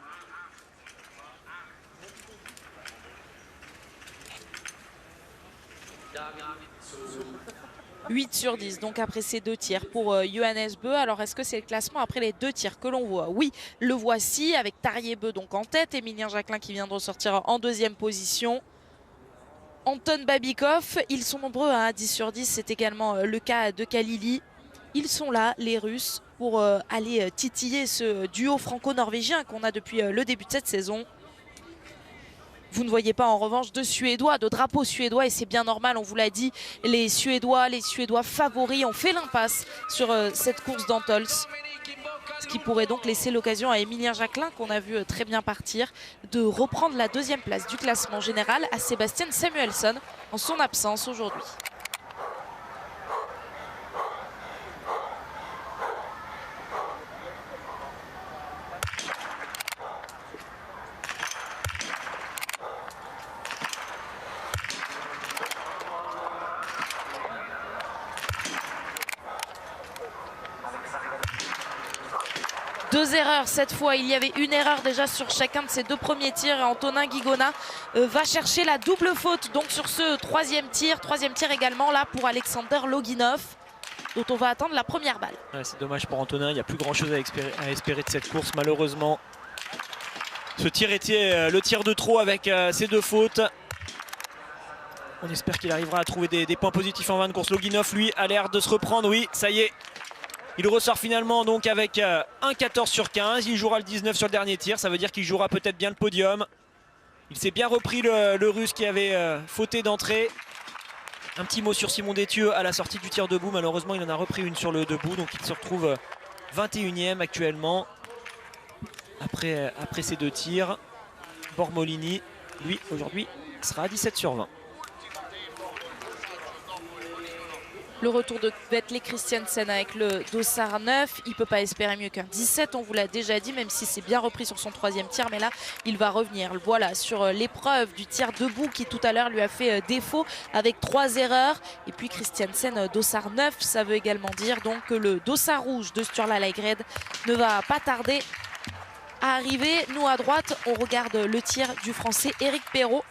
8 sur 10 donc après ces 2 tirs pour Johannes Bø. Alors est-ce que c'est le classement après les 2 tirs que l'on voit? Oui, le voici avec Tarjei Bø donc en tête, Emilien Jacquelin qui vient de ressortir en 2e position. Anton Babikov, ils sont nombreux à 10 sur 10, c'est également le cas de Khalili. Ils sont là, les Russes, pour aller titiller ce duo franco-norvégien qu'on a depuis le début de cette saison. Vous ne voyez pas en revanche de Suédois, de drapeaux suédois, et c'est bien normal, on vous l'a dit, les Suédois favoris ont fait l'impasse sur cette course d'Antols. Ce qui pourrait donc laisser l'occasion à Emilien Jacquelin, qu'on a vu très bien partir, de reprendre la 2e place du classement général à Sebastian Samuelsson en son absence aujourd'hui. Deux erreurs cette fois, il y avait une erreur déjà sur chacun de ces 2 premiers tirs et Antonin Guigona va chercher la double faute donc sur ce 3e tir également là pour Alexander Loginov dont on va attendre la première balle. Ouais, c'est dommage pour Antonin, il n'y a plus grand chose à espérer de cette course malheureusement. Ce tir était le tir de trop avec ces 2 fautes. On espère qu'il arrivera à trouver des points positifs en fin de course. Loginov lui a l'air de se reprendre, oui ça y est. Il ressort finalement donc avec un 14 sur 15. Il jouera le 19 sur le dernier tir. Ça veut dire qu'il jouera peut-être bien le podium. Il s'est bien repris le Russe qui avait fauté d'entrée. Un petit mot sur Simon Détieux à la sortie du tir debout. Malheureusement, il en a repris une sur le debout. Donc il se retrouve 21e actuellement. Après ces 2 tirs. Bormolini, lui, aujourd'hui, sera à 17 sur 20. Le retour de Vetle Christiansen avec le dossard 9. Il ne peut pas espérer mieux qu'un 17, on vous l'a déjà dit, même si c'est bien repris sur son 3e tir. Mais là, il va revenir. Voilà, sur l'épreuve du tir debout qui tout à l'heure lui a fait défaut avec 3 erreurs. Et puis Christiansen, dossard 9, ça veut également dire donc que le dossard rouge de Sturla Lægreid ne va pas tarder à arriver. Nous, à droite, on regarde le tir du Français Éric Perrault,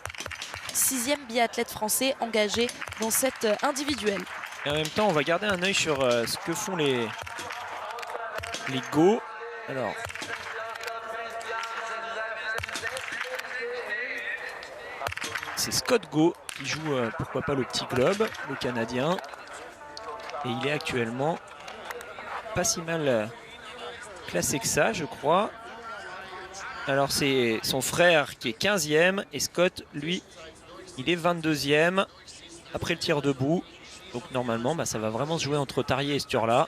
6e biathlète français engagé dans cette individuelle. Et en même temps, on va garder un œil sur ce que font les Go. Alors, c'est Scott Go qui joue, pourquoi pas, le petit globe, le Canadien. Et il est actuellement pas si mal classé que ça, je crois. Alors c'est son frère qui est 15e et Scott, lui, il est 22e après le tir debout. Donc normalement, ça va vraiment se jouer entre Tarrier et Sturla,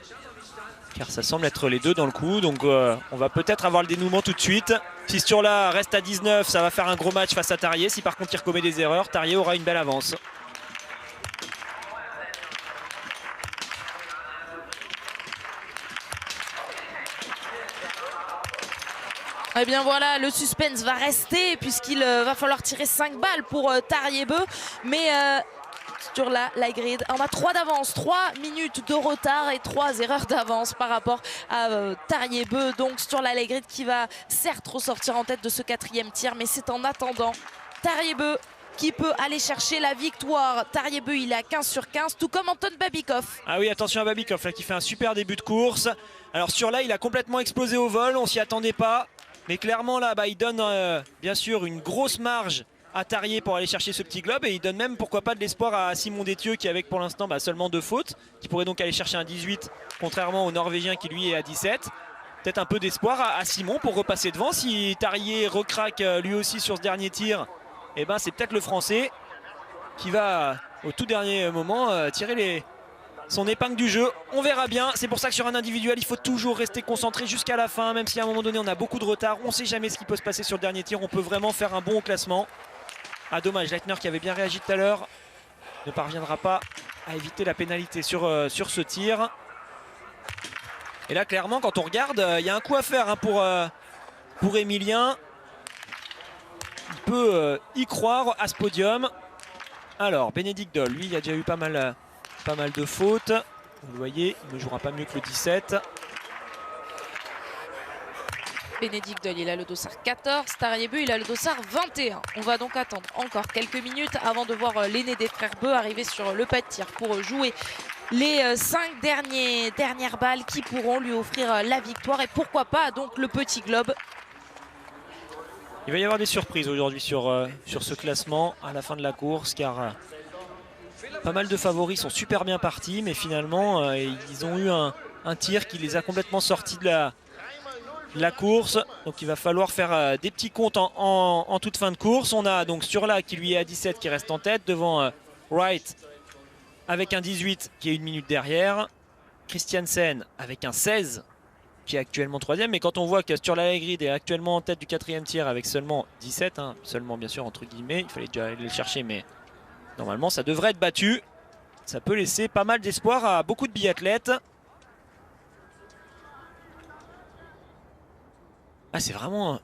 car ça semble être les deux dans le coup. Donc on va peut-être avoir le dénouement tout de suite. Si Sturla reste à 19, ça va faire un gros match face à Tarrier. Si par contre il commet des erreurs, Tarrier aura une belle avance. Eh bien voilà, le suspense va rester puisqu'il va falloir tirer 5 balles pour Tarrier-Beu. Mais sur la grid, on a 3 d'avance, 3 minutes de retard et 3 erreurs d'avance par rapport à Tarrier-Beu. Donc sur la grid qui va certes ressortir en tête de ce 4e tir, mais c'est en attendant Tarrier-Beu qui peut aller chercher la victoire. Tarrier-Beu, il est à 15 sur 15, tout comme Anton Babikov. Ah oui, attention à Babikov là, qui fait un super début de course. Alors sur là, il a complètement explosé au vol, on s'y attendait pas. Mais clairement là, il donne bien sûr une grosse marge à Tarrier pour aller chercher ce petit globe. Et il donne même, pourquoi pas, de l'espoir à Simon Détieux qui, avec pour l'instant seulement 2 fautes, qui pourrait donc aller chercher un 18, contrairement au Norvégien qui lui est à 17. Peut-être un peu d'espoir à Simon pour repasser devant. Si Tarrier recraque lui aussi sur ce dernier tir, et c'est peut-être le Français qui va au tout dernier moment tirer son épingle du jeu. On verra bien. C'est pour ça que sur un individuel, il faut toujours rester concentré jusqu'à la fin. Même si à un moment donné, on a beaucoup de retard. On ne sait jamais ce qui peut se passer sur le dernier tir. On peut vraiment faire un bon classement. Ah, dommage. Leitner, qui avait bien réagi tout à l'heure, ne parviendra pas à éviter la pénalité sur ce tir. Et là, clairement, quand on regarde, il y a un coup à faire pour Emilien. Il peut y croire à ce podium. Alors, Bénédicte Doll, lui, il a déjà eu pas mal de fautes. Vous le voyez, il ne jouera pas mieux que le 17. Bénédicte Doll, il a le dossard 14. Tarrier-Beu, il a le dossard 21. On va donc attendre encore quelques minutes avant de voir l'aîné des frères Beu arriver sur le pas de tir pour jouer les 5 dernières balles qui pourront lui offrir la victoire. Et pourquoi pas donc le petit globe. Il va y avoir des surprises aujourd'hui sur ce classement à la fin de la course, car pas mal de favoris sont super bien partis, mais finalement ils ont eu un tir qui les a complètement sortis de la course. Donc il va falloir faire des petits comptes en toute fin de course. On a donc Sturla qui lui est à 17 qui reste en tête, devant Wright avec un 18 qui est 1 minute derrière, Christiansen avec un 16 qui est actuellement 3e. Mais quand on voit que Sturla Grid est actuellement en tête du 4e tir avec seulement 17, seulement bien sûr entre guillemets, il fallait déjà aller le chercher, mais normalement ça devrait être battu. Ça peut laisser pas mal d'espoir à beaucoup de biathlètes. Ah, c'est vraiment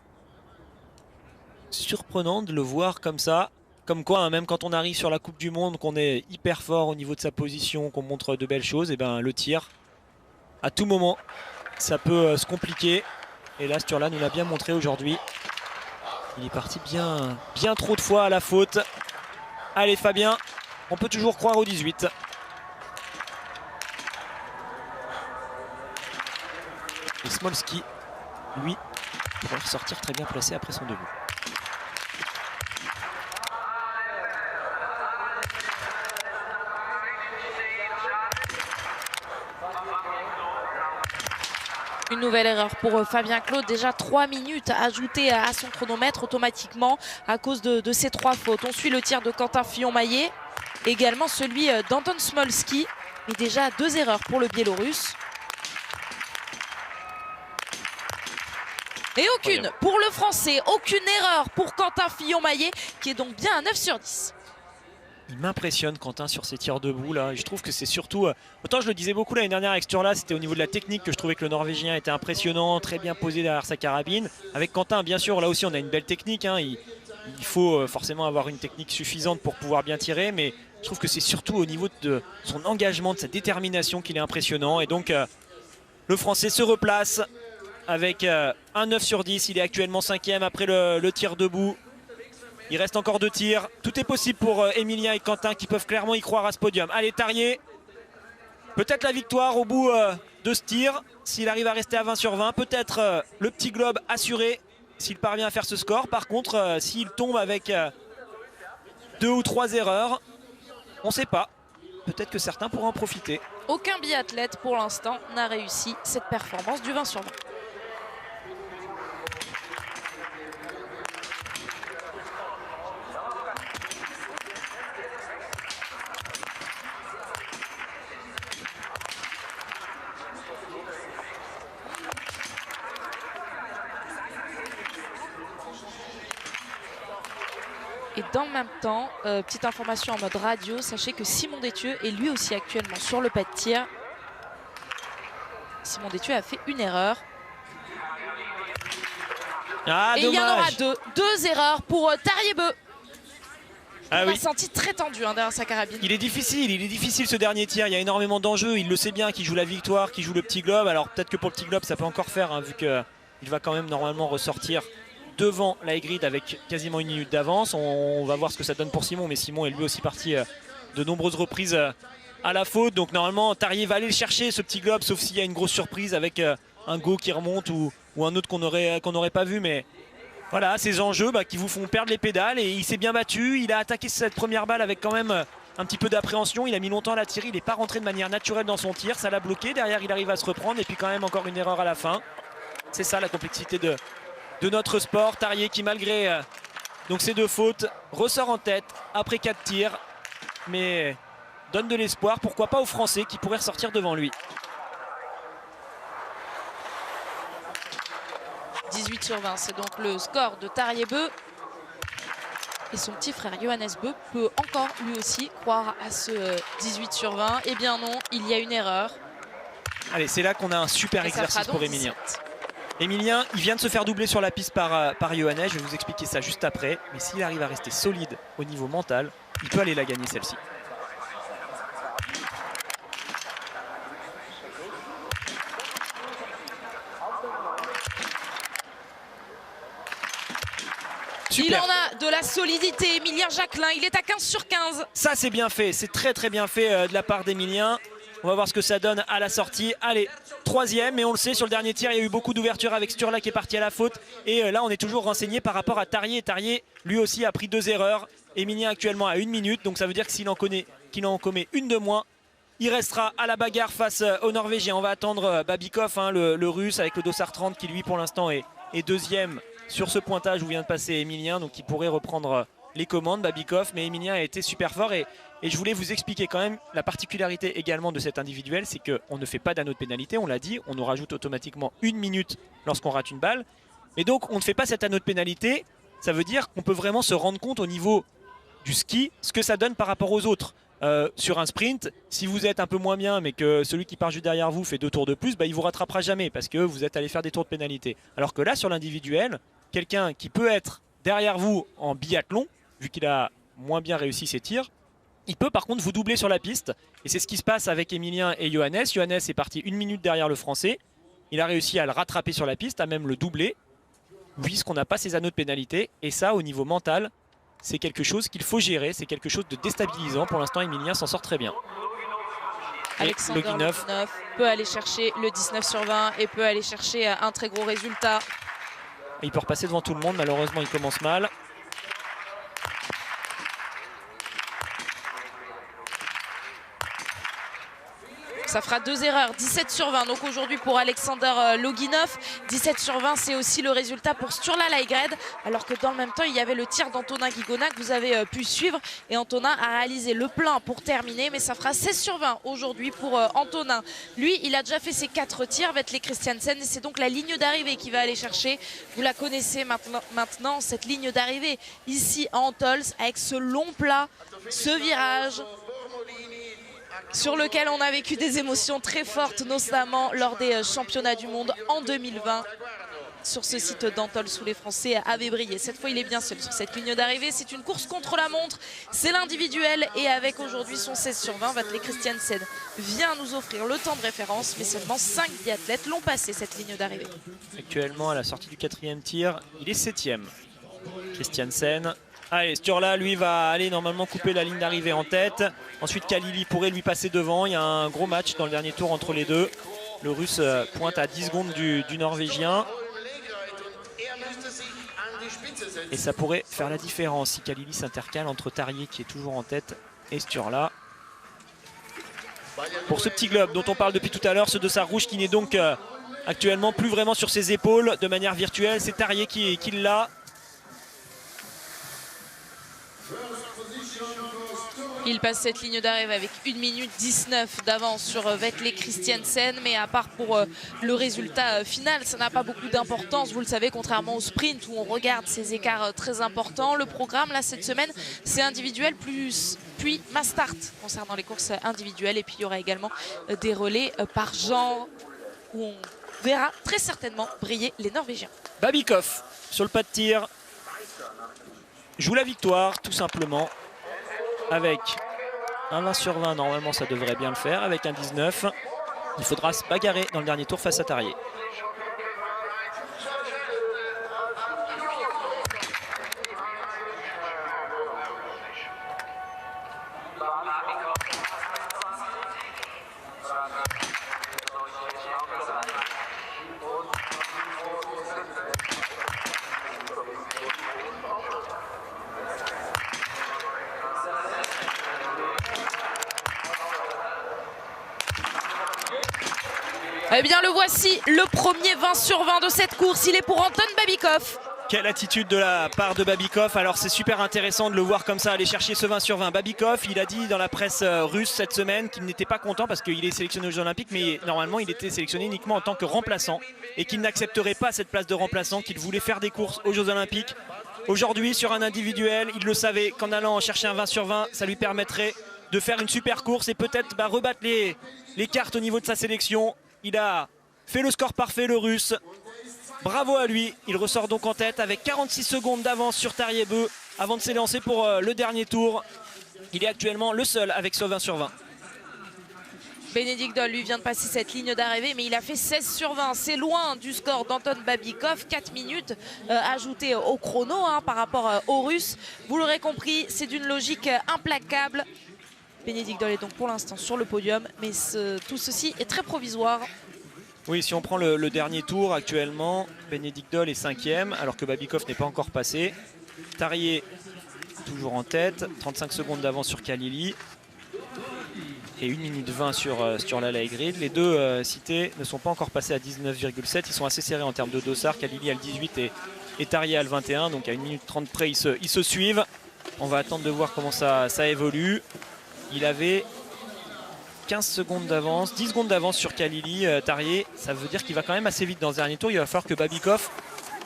surprenant de le voir comme ça. Comme quoi, même quand on arrive sur la Coupe du Monde, qu'on est hyper fort au niveau de sa position, qu'on montre de belles choses, et le tir, à tout moment, ça peut se compliquer. Et là, Sturla nous l'a bien montré aujourd'hui. Il est parti bien trop de fois à la faute. Allez Fabien, on peut toujours croire au 18. Et Smolski, lui, pourrait ressortir très bien placé après son debout. Une nouvelle erreur pour Fabien Claude. Déjà 3 minutes ajoutées à son chronomètre automatiquement à cause de ces 3 fautes. On suit le tir de Quentin Fillon-Maillet. Également celui d'Anton Smolski. Et déjà 2 erreurs pour le Biélorusse. Et aucune pour le Français. Aucune erreur pour Quentin Fillon-Maillet qui est donc bien à 9 sur 10. Il m'impressionne Quentin sur ses tirs debout là. Et je trouve que c'est surtout, autant je le disais beaucoup l'année dernière avec Sturla, c'était au niveau de la technique que je trouvais que le Norvégien était impressionnant, très bien posé derrière sa carabine. Avec Quentin, bien sûr, là aussi on a une belle technique, il faut forcément avoir une technique suffisante pour pouvoir bien tirer, mais je trouve que c'est surtout au niveau de son engagement, de sa détermination qu'il est impressionnant. Et donc le Français se replace avec un 9 sur 10, il est actuellement 5e après le tir debout. Il reste encore 2 tirs. Tout est possible pour Emilien et Quentin qui peuvent clairement y croire à ce podium. Allez, Tarrier. Peut-être la victoire au bout de ce tir. S'il arrive à rester à 20 sur 20, peut-être le petit globe assuré s'il parvient à faire ce score. Par contre, s'il tombe avec 2 ou 3 erreurs, on ne sait pas. Peut-être que certains pourront en profiter. Aucun biathlète pour l'instant n'a réussi cette performance du 20 sur 20. Et dans le même temps, petite information en mode radio, sachez que Simon Détieux est lui aussi actuellement sur le pas de tir. Simon Détieux a fait une erreur. Ah, et dommage. il y en aura deux erreurs pour Tariebeu. Ah On oui. l'a senti très tendu derrière sa carabine. Il est difficile ce dernier tir, il y a énormément d'enjeux, il le sait bien qu'il joue la victoire, qu'il joue le petit globe. Alors peut-être que pour le petit globe ça peut encore faire, vu qu'il va quand même normalement ressortir devant la Hagrid avec quasiment une minute d'avance. On va voir ce que ça donne pour Simon, mais Simon est lui aussi parti de nombreuses reprises à la faute. Donc normalement Tarier va aller le chercher ce petit globe, sauf s'il y a une grosse surprise avec un go qui remonte ou un autre qu'on n'aurait pas vu. Mais voilà, ces enjeux qui vous font perdre les pédales, et il s'est bien battu. Il a attaqué cette première balle avec quand même un petit peu d'appréhension. Il a mis longtemps à la tirer, il n'est pas rentré de manière naturelle dans son tir, ça l'a bloqué. Derrière il arrive à se reprendre, et puis quand même encore une erreur à la fin. C'est ça la complexité de notre sport. Tarier qui, malgré donc ces 2 fautes, ressort en tête après 4 tirs, mais donne de l'espoir, pourquoi pas aux Français qui pourraient ressortir devant lui. 18 sur 20, c'est donc le score de Tariebeu. Et son petit frère Johannes Beu peut encore lui aussi croire à ce 18 sur 20. Eh bien non, il y a une erreur. Allez, c'est là qu'on a un super exercice pour Emilien. Emilien, il vient de se faire doubler sur la piste par Johannes. Je vais vous expliquer ça juste après. Mais s'il arrive à rester solide au niveau mental, il peut aller la gagner celle-ci. Super. Il en a de la solidité, Emilien Jacquelin. Il est à 15 sur 15. Ça, c'est bien fait. C'est très très bien fait de la part d'Emilien. On va voir ce que ça donne à la sortie. Allez, 3e, mais on le sait, sur le dernier tir, il y a eu beaucoup d'ouverture avec Sturla qui est parti à la faute. Et là, on est toujours renseigné par rapport à Tarier. Tarier, lui aussi, a pris 2 erreurs. Emilien actuellement à 1 minute. Donc ça veut dire que s'il en commet une de moins, il restera à la bagarre face aux Norvégiens. On va attendre Babikov, le Russe, avec le dossard 30 qui, lui, pour l'instant, est 2e sur ce pointage où vient de passer Emilien. Donc il pourrait reprendre les commandes, Babikov. Mais Emilien a été super fort. Et je voulais vous expliquer quand même la particularité également de cet individuel, c'est qu'on ne fait pas d'anneau de pénalité, on l'a dit, on nous rajoute automatiquement 1 minute lorsqu'on rate une balle. Et donc on ne fait pas cet anneau de pénalité, ça veut dire qu'on peut vraiment se rendre compte au niveau du ski, ce que ça donne par rapport aux autres. Sur un sprint, si vous êtes un peu moins bien mais que celui qui part juste derrière vous fait 2 tours de plus, il ne vous rattrapera jamais parce que vous êtes allé faire des tours de pénalité. Alors que là sur l'individuel, quelqu'un qui peut être derrière vous en biathlon, vu qu'il a moins bien réussi ses tirs, il peut par contre vous doubler sur la piste. Et c'est ce qui se passe avec Emilien et Johannes. Johannes est parti 1 minute derrière le Français. Il a réussi à le rattraper sur la piste, à même le doubler, puisqu'on n'a pas ces anneaux de pénalité. Et ça, au niveau mental, c'est quelque chose qu'il faut gérer. C'est quelque chose de déstabilisant. Pour l'instant, Emilien s'en sort très bien. Alexander Loginov peut aller chercher le 19 sur 20 et peut aller chercher un très gros résultat. Et il peut repasser devant tout le monde. Malheureusement, il commence mal. Ça fera 2 erreurs, 17 sur 20 donc aujourd'hui pour Alexander Loginov. 17 sur 20, c'est aussi le résultat pour Sturla Laigred, alors que dans le même temps il y avait le tir d'Antonin Guigona que vous avez pu suivre, et Antonin a réalisé le plein pour terminer, mais ça fera 16 sur 20 aujourd'hui pour Antonin. Lui, il a déjà fait ses 4 tirs, Vetle Christiansen, et c'est donc la ligne d'arrivée qu'il va aller chercher. Vous la connaissez maintenant cette ligne d'arrivée ici à Antols, avec ce long plat, ce virage sur lequel on a vécu des émotions très fortes, notamment lors des championnats du monde en 2020. Sur ce site d'Antols où les Français avaient brillé. Cette fois, il est bien seul sur cette ligne d'arrivée. C'est une course contre la montre, c'est l'individuel. Et avec aujourd'hui son 16 sur 20, Vetle Christiansen vient nous offrir le temps de référence. Mais seulement 5 biathlètes l'ont passé cette ligne d'arrivée. Actuellement, à la sortie du 4e tir, il est 7e. Christiansen. Allez, Sturla, lui, va aller normalement couper la ligne d'arrivée en tête. Ensuite, Kalili pourrait lui passer devant. Il y a un gros match dans le dernier tour entre les deux. Le Russe pointe à 10 secondes du Norvégien. Et ça pourrait faire la différence si Kalili s'intercale entre Tarrier qui est toujours en tête et Sturla. Pour ce petit globe dont on parle depuis tout à l'heure, ce dossard rouge qui n'est donc actuellement plus vraiment sur ses épaules de manière virtuelle. C'est Tarrier qui l'a. Il passe cette ligne d'arrivée avec 1 minute 19 d'avance sur Vetle Christiansen, mais à part pour le résultat final, ça n'a pas beaucoup d'importance. Vous le savez, contrairement au sprint où on regarde ces écarts très importants. Le programme là cette semaine, c'est individuel puis mass start concernant les courses individuelles. Et puis il y aura également des relais par genre où on verra très certainement briller les Norvégiens. Babikov sur le pas de tir joue la victoire tout simplement. Avec un 20 sur 20, normalement ça devrait bien le faire. Avec un 19, il faudra se bagarrer dans le dernier tour face à Tarrier. Eh bien le voici, le premier 20 sur 20 de cette course, il est pour Anton Babikov. Quelle attitude de la part de Babikov. Alors c'est super intéressant de le voir comme ça aller chercher ce 20 sur 20. Babikov, il a dit dans la presse russe cette semaine qu'il n'était pas content parce qu'il est sélectionné aux Jeux Olympiques, mais normalement il était sélectionné uniquement en tant que remplaçant et qu'il n'accepterait pas cette place de remplaçant, qu'il voulait faire des courses aux Jeux Olympiques. Aujourd'hui sur un individuel, il le savait qu'en allant chercher un 20 sur 20, ça lui permettrait de faire une super course et peut-être rebattre les cartes au niveau de sa sélection. Il a fait le score parfait, le Russe. Bravo à lui. Il ressort donc en tête avec 46 secondes d'avance sur Tarrier Bø avant de s'élancer pour le dernier tour. Il est actuellement le seul avec ce 20 sur 20. Bénédicte Doll, lui, vient de passer cette ligne d'arrivée, mais il a fait 16 sur 20. C'est loin du score d'Anton Babikov. 4 minutes ajoutées au chrono par rapport aux Russes. Vous l'aurez compris, c'est d'une logique implacable. Bénédicte Doll est donc pour l'instant sur le podium, mais tout ceci est très provisoire. Oui, si on prend le dernier tour actuellement, Bénédicte Doll est 5e, alors que Babikov n'est pas encore passé. Tarrier toujours en tête, 35 secondes d'avance sur Kalili. Et 1 minute 20 sur la Laegrid. Les deux cités ne sont pas encore passés à 19,7. Ils sont assez serrés en termes de dossard. Kalili a le 18 et Tarrier a le 21. Donc à 1 minute 30 près, ils se suivent. On va attendre de voir comment ça évolue. Il avait 15 secondes d'avance, 10 secondes d'avance sur Kalili. Tarrier, ça veut dire qu'il va quand même assez vite dans ce dernier tour. Il va falloir que Babikov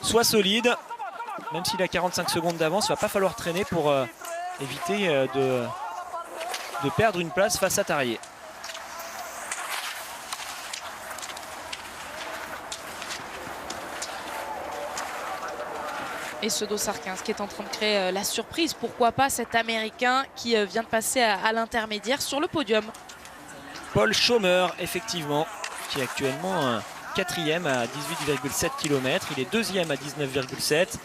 soit solide. Même s'il a 45 secondes d'avance, il ne va pas falloir traîner pour éviter de perdre une place face à Tarrier. Et ce dossard 15 qui est en train de créer la surprise. Pourquoi pas cet Américain qui vient de passer à l'intermédiaire sur le podium. Paul Schomer, effectivement, qui est actuellement 4e à 18,7 km. Il est 2e à 19,7.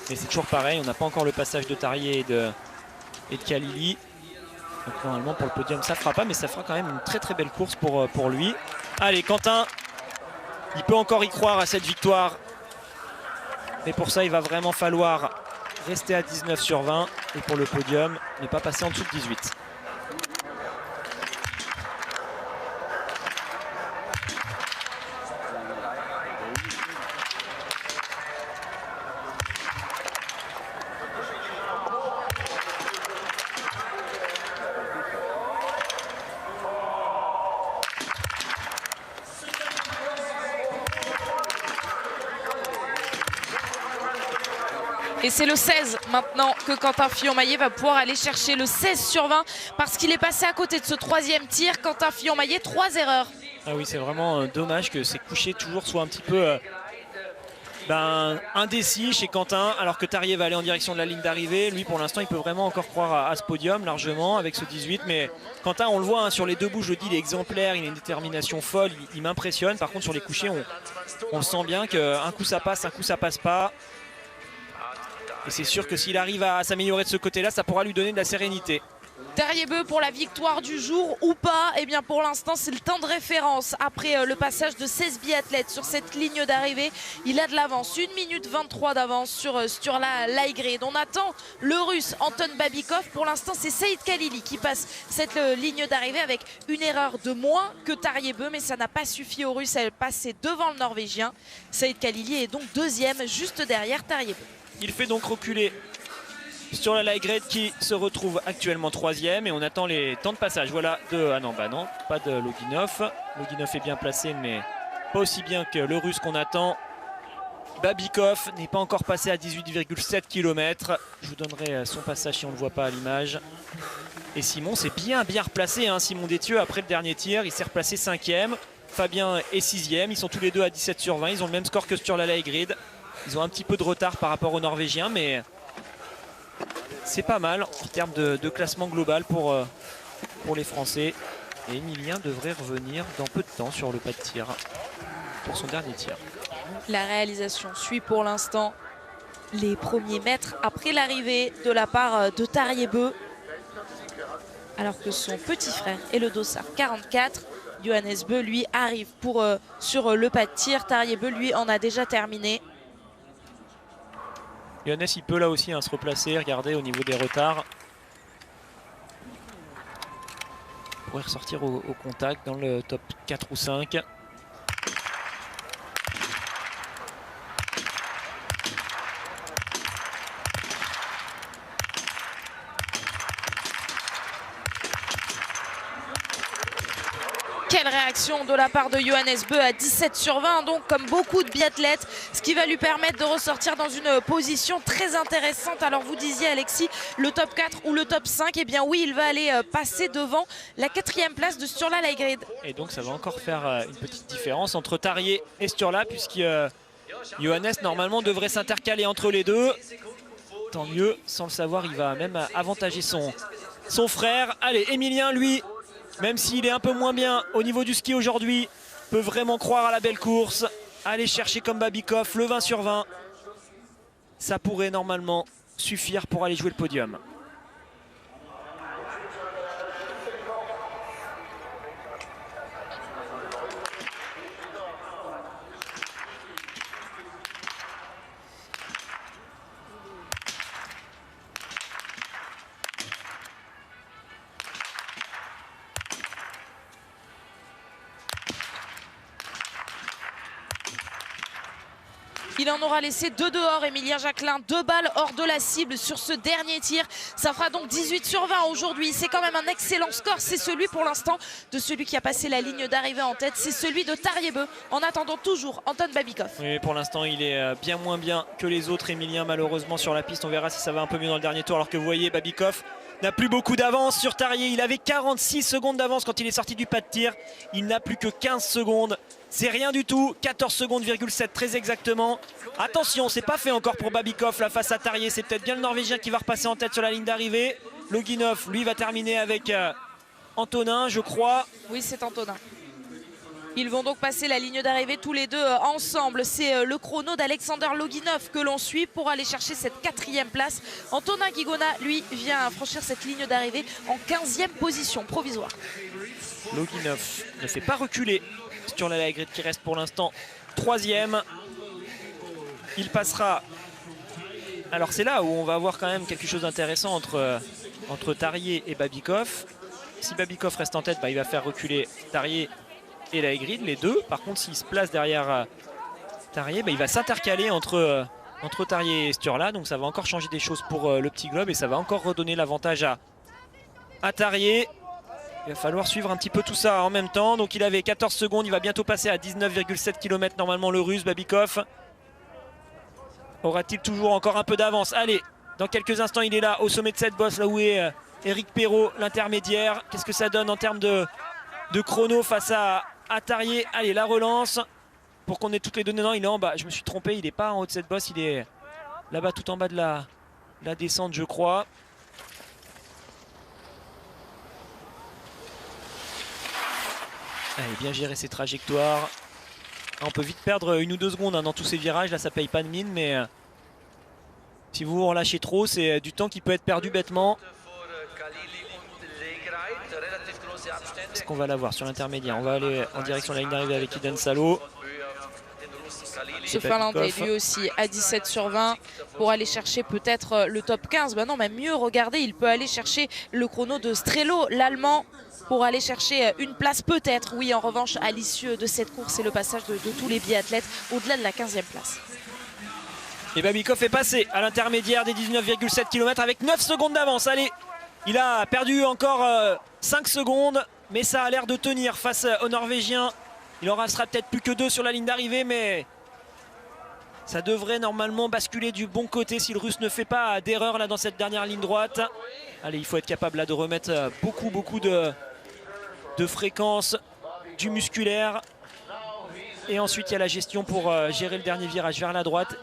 Mais c'est toujours pareil, on n'a pas encore le passage de Tarrier et de Kalili. Donc normalement pour le podium ça ne fera pas, mais ça fera quand même une très très belle course pour lui. Allez, Quentin, il peut encore y croire à cette victoire. Mais pour ça, il va vraiment falloir rester à 19 sur 20. Et pour le podium, ne pas passer en dessous de 18. Et c'est le 16 maintenant que Quentin Fillon-Maillet va pouvoir aller chercher le 16 sur 20 parce qu'il est passé à côté de ce troisième tir. Quentin Fillon-Maillet, 3 erreurs. Ah oui, c'est vraiment dommage que ces couchers toujours soient un petit peu indécis chez Quentin, alors que Tarrier va aller en direction de la ligne d'arrivée. Lui, pour l'instant, il peut vraiment encore croire à ce podium largement avec ce 18. Mais Quentin, on le voit sur les deux bouts, je le dis, il est exemplaire, il a une détermination folle, il m'impressionne. Par contre, sur les couchers, on sent bien qu'un coup ça passe, un coup ça passe pas. Et c'est sûr que s'il arrive à s'améliorer de ce côté-là, ça pourra lui donner de la sérénité. Tariebeu pour la victoire du jour ou pas? Eh bien pour l'instant c'est le temps de référence. Après le passage de 16 biathlètes sur cette ligne d'arrivée, il a de l'avance, 1 minute 23 d'avance sur Sturla Laigrid. On attend le russe Anton Babikov. Pour l'instant c'est Saïd Khalili qui passe cette ligne d'arrivée avec une erreur de moins que Tariebeu, mais ça n'a pas suffi aux Russes à passer devant le Norvégien. Saïd Khalili est donc deuxième juste derrière Tariebeu. Il fait donc reculer Sturla Laigrid qui se retrouve actuellement 3e et on attend les temps de passage. Voilà ah non, bah non, pas de Loginov. Loginov est bien placé mais pas aussi bien que le russe qu'on attend. Babikov n'est pas encore passé à 18,7 km. Je vous donnerai son passage si on ne le voit pas à l'image. Et Simon s'est bien replacé, hein, Simon Détieux, après le dernier tir. Il s'est replacé 5e. Fabien est 6e. Ils sont tous les deux à 17 sur 20. Ils ont le même score que Sturla Laigrid. Ils ont un petit peu de retard par rapport aux Norvégiens, mais c'est pas mal en termes de classement global pour les Français. Et Emilien devrait revenir dans peu de temps sur le pas de tir pour son dernier tir. La réalisation suit pour l'instant les premiers mètres après l'arrivée de la part de Tariebeu. Alors que son petit frère et le dossard 44, Johannes Beu, lui arrive sur le pas de tir. Tariebeu, lui, en a déjà terminé. Johannes, il peut là aussi se replacer, regardez au niveau des retards. Il pourrait ressortir au contact dans le top 4 ou 5. Quelle réaction de la part de Johannes Beu à 17 sur 20, donc comme beaucoup de biathlètes, ce qui va lui permettre de ressortir dans une position très intéressante. Alors vous disiez Alexis, le top 4 ou le top 5, eh bien oui, il va aller passer devant la 4e place de Sturla Laigrid. Et donc ça va encore faire une petite différence entre Tarier et Sturla, puisque Johannes normalement devrait s'intercaler entre les deux. Tant mieux, sans le savoir, il va même avantager son frère. Allez, Emilien, lui, même s'il est un peu moins bien au niveau du ski aujourd'hui, peut vraiment croire à la belle course. Aller chercher comme Babikov le 20 sur 20. Ça pourrait normalement suffire pour aller jouer le podium. Il en aura laissé 2 dehors, Emilien Jacquelin, 2 balles hors de la cible sur ce dernier tir. Ça fera donc 18 sur 20 aujourd'hui. C'est quand même un excellent score. C'est celui pour l'instant de celui qui a passé la ligne d'arrivée en tête. C'est celui de Tariebeu. En attendant toujours Anton Babikov. Oui, pour l'instant, il est bien moins bien que les autres. Emilien, malheureusement, sur la piste. On verra si ça va un peu mieux dans le dernier tour. Alors que vous voyez, Babikov n'a plus beaucoup d'avance sur Tarier. Il avait 46 secondes d'avance quand il est sorti du pas de tir. Il n'a plus que 15 secondes. C'est rien du tout, 14 secondes,7 très exactement. Attention, c'est pas fait encore pour Babikov là face à Tarier. C'est peut-être bien le Norvégien qui va repasser en tête sur la ligne d'arrivée. Loginov, lui, va terminer avec Antonin, je crois. Oui, c'est Antonin. Ils vont donc passer la ligne d'arrivée tous les deux ensemble. C'est le chrono d'Alexander Loginov que l'on suit pour aller chercher cette 4e place. Antonin Guigona, lui, vient franchir cette ligne d'arrivée en 15e position provisoire. Loginov ne fait pas reculer Sturla Laigrid qui reste pour l'instant 3e. Il passera. Alors c'est là où on va avoir quand même quelque chose d'intéressant entre Tarier et Babikov. Si Babikov reste en tête, il va faire reculer Tarier et Laigrid, les deux. Par contre, s'il se place derrière Tarier, il va s'intercaler entre Tarier et Sturla. Donc ça va encore changer des choses pour le petit globe et ça va encore redonner l'avantage à Tarier. Il va falloir suivre un petit peu tout ça en même temps. Donc il avait 14 secondes, il va bientôt passer à 19,7 km normalement le russe Babikov. Aura-t-il toujours encore un peu d'avance? Allez, dans quelques instants il est là au sommet de cette bosse, là où est Eric Perrault, l'intermédiaire. Qu'est-ce que ça donne en termes de chrono face à Tarier? Allez, la relance pour qu'on ait toutes les données. Non, il est en bas, je me suis trompé, il n'est pas en haut de cette bosse, il est là-bas tout en bas de la descente je crois. Allez, bien gérer ses trajectoires. On peut vite perdre 1 ou 2 secondes dans tous ces virages. Là, ça paye pas de mine, mais si vous en lâchez trop, c'est du temps qui peut être perdu bêtement. Est-ce qu'on va l'avoir sur l'intermédiaire? On va aller en direction de la ligne d'arrivée avec Iden Salo. Ce Finlandais lui aussi à 17 sur 20 pour aller chercher peut-être le top 15. Ben non, mais mieux, regardez, il peut aller chercher le chrono de Strello, l'Allemand, pour aller chercher une place peut-être. Oui, en revanche, à l'issue de cette course et le passage de tous les biathlètes au-delà de la 15e place. Et Babikov est passé à l'intermédiaire des 19,7 km avec 9 secondes d'avance. Allez, il a perdu encore 5 secondes, mais ça a l'air de tenir face aux Norvégiens. Il en restera peut-être plus que 2 sur la ligne d'arrivée, mais ça devrait normalement basculer du bon côté si le Russe ne fait pas d'erreur là dans cette dernière ligne droite. Allez, il faut être capable là de remettre beaucoup de fréquence, du musculaire. Et ensuite, il y a la gestion pour gérer le dernier virage vers la droite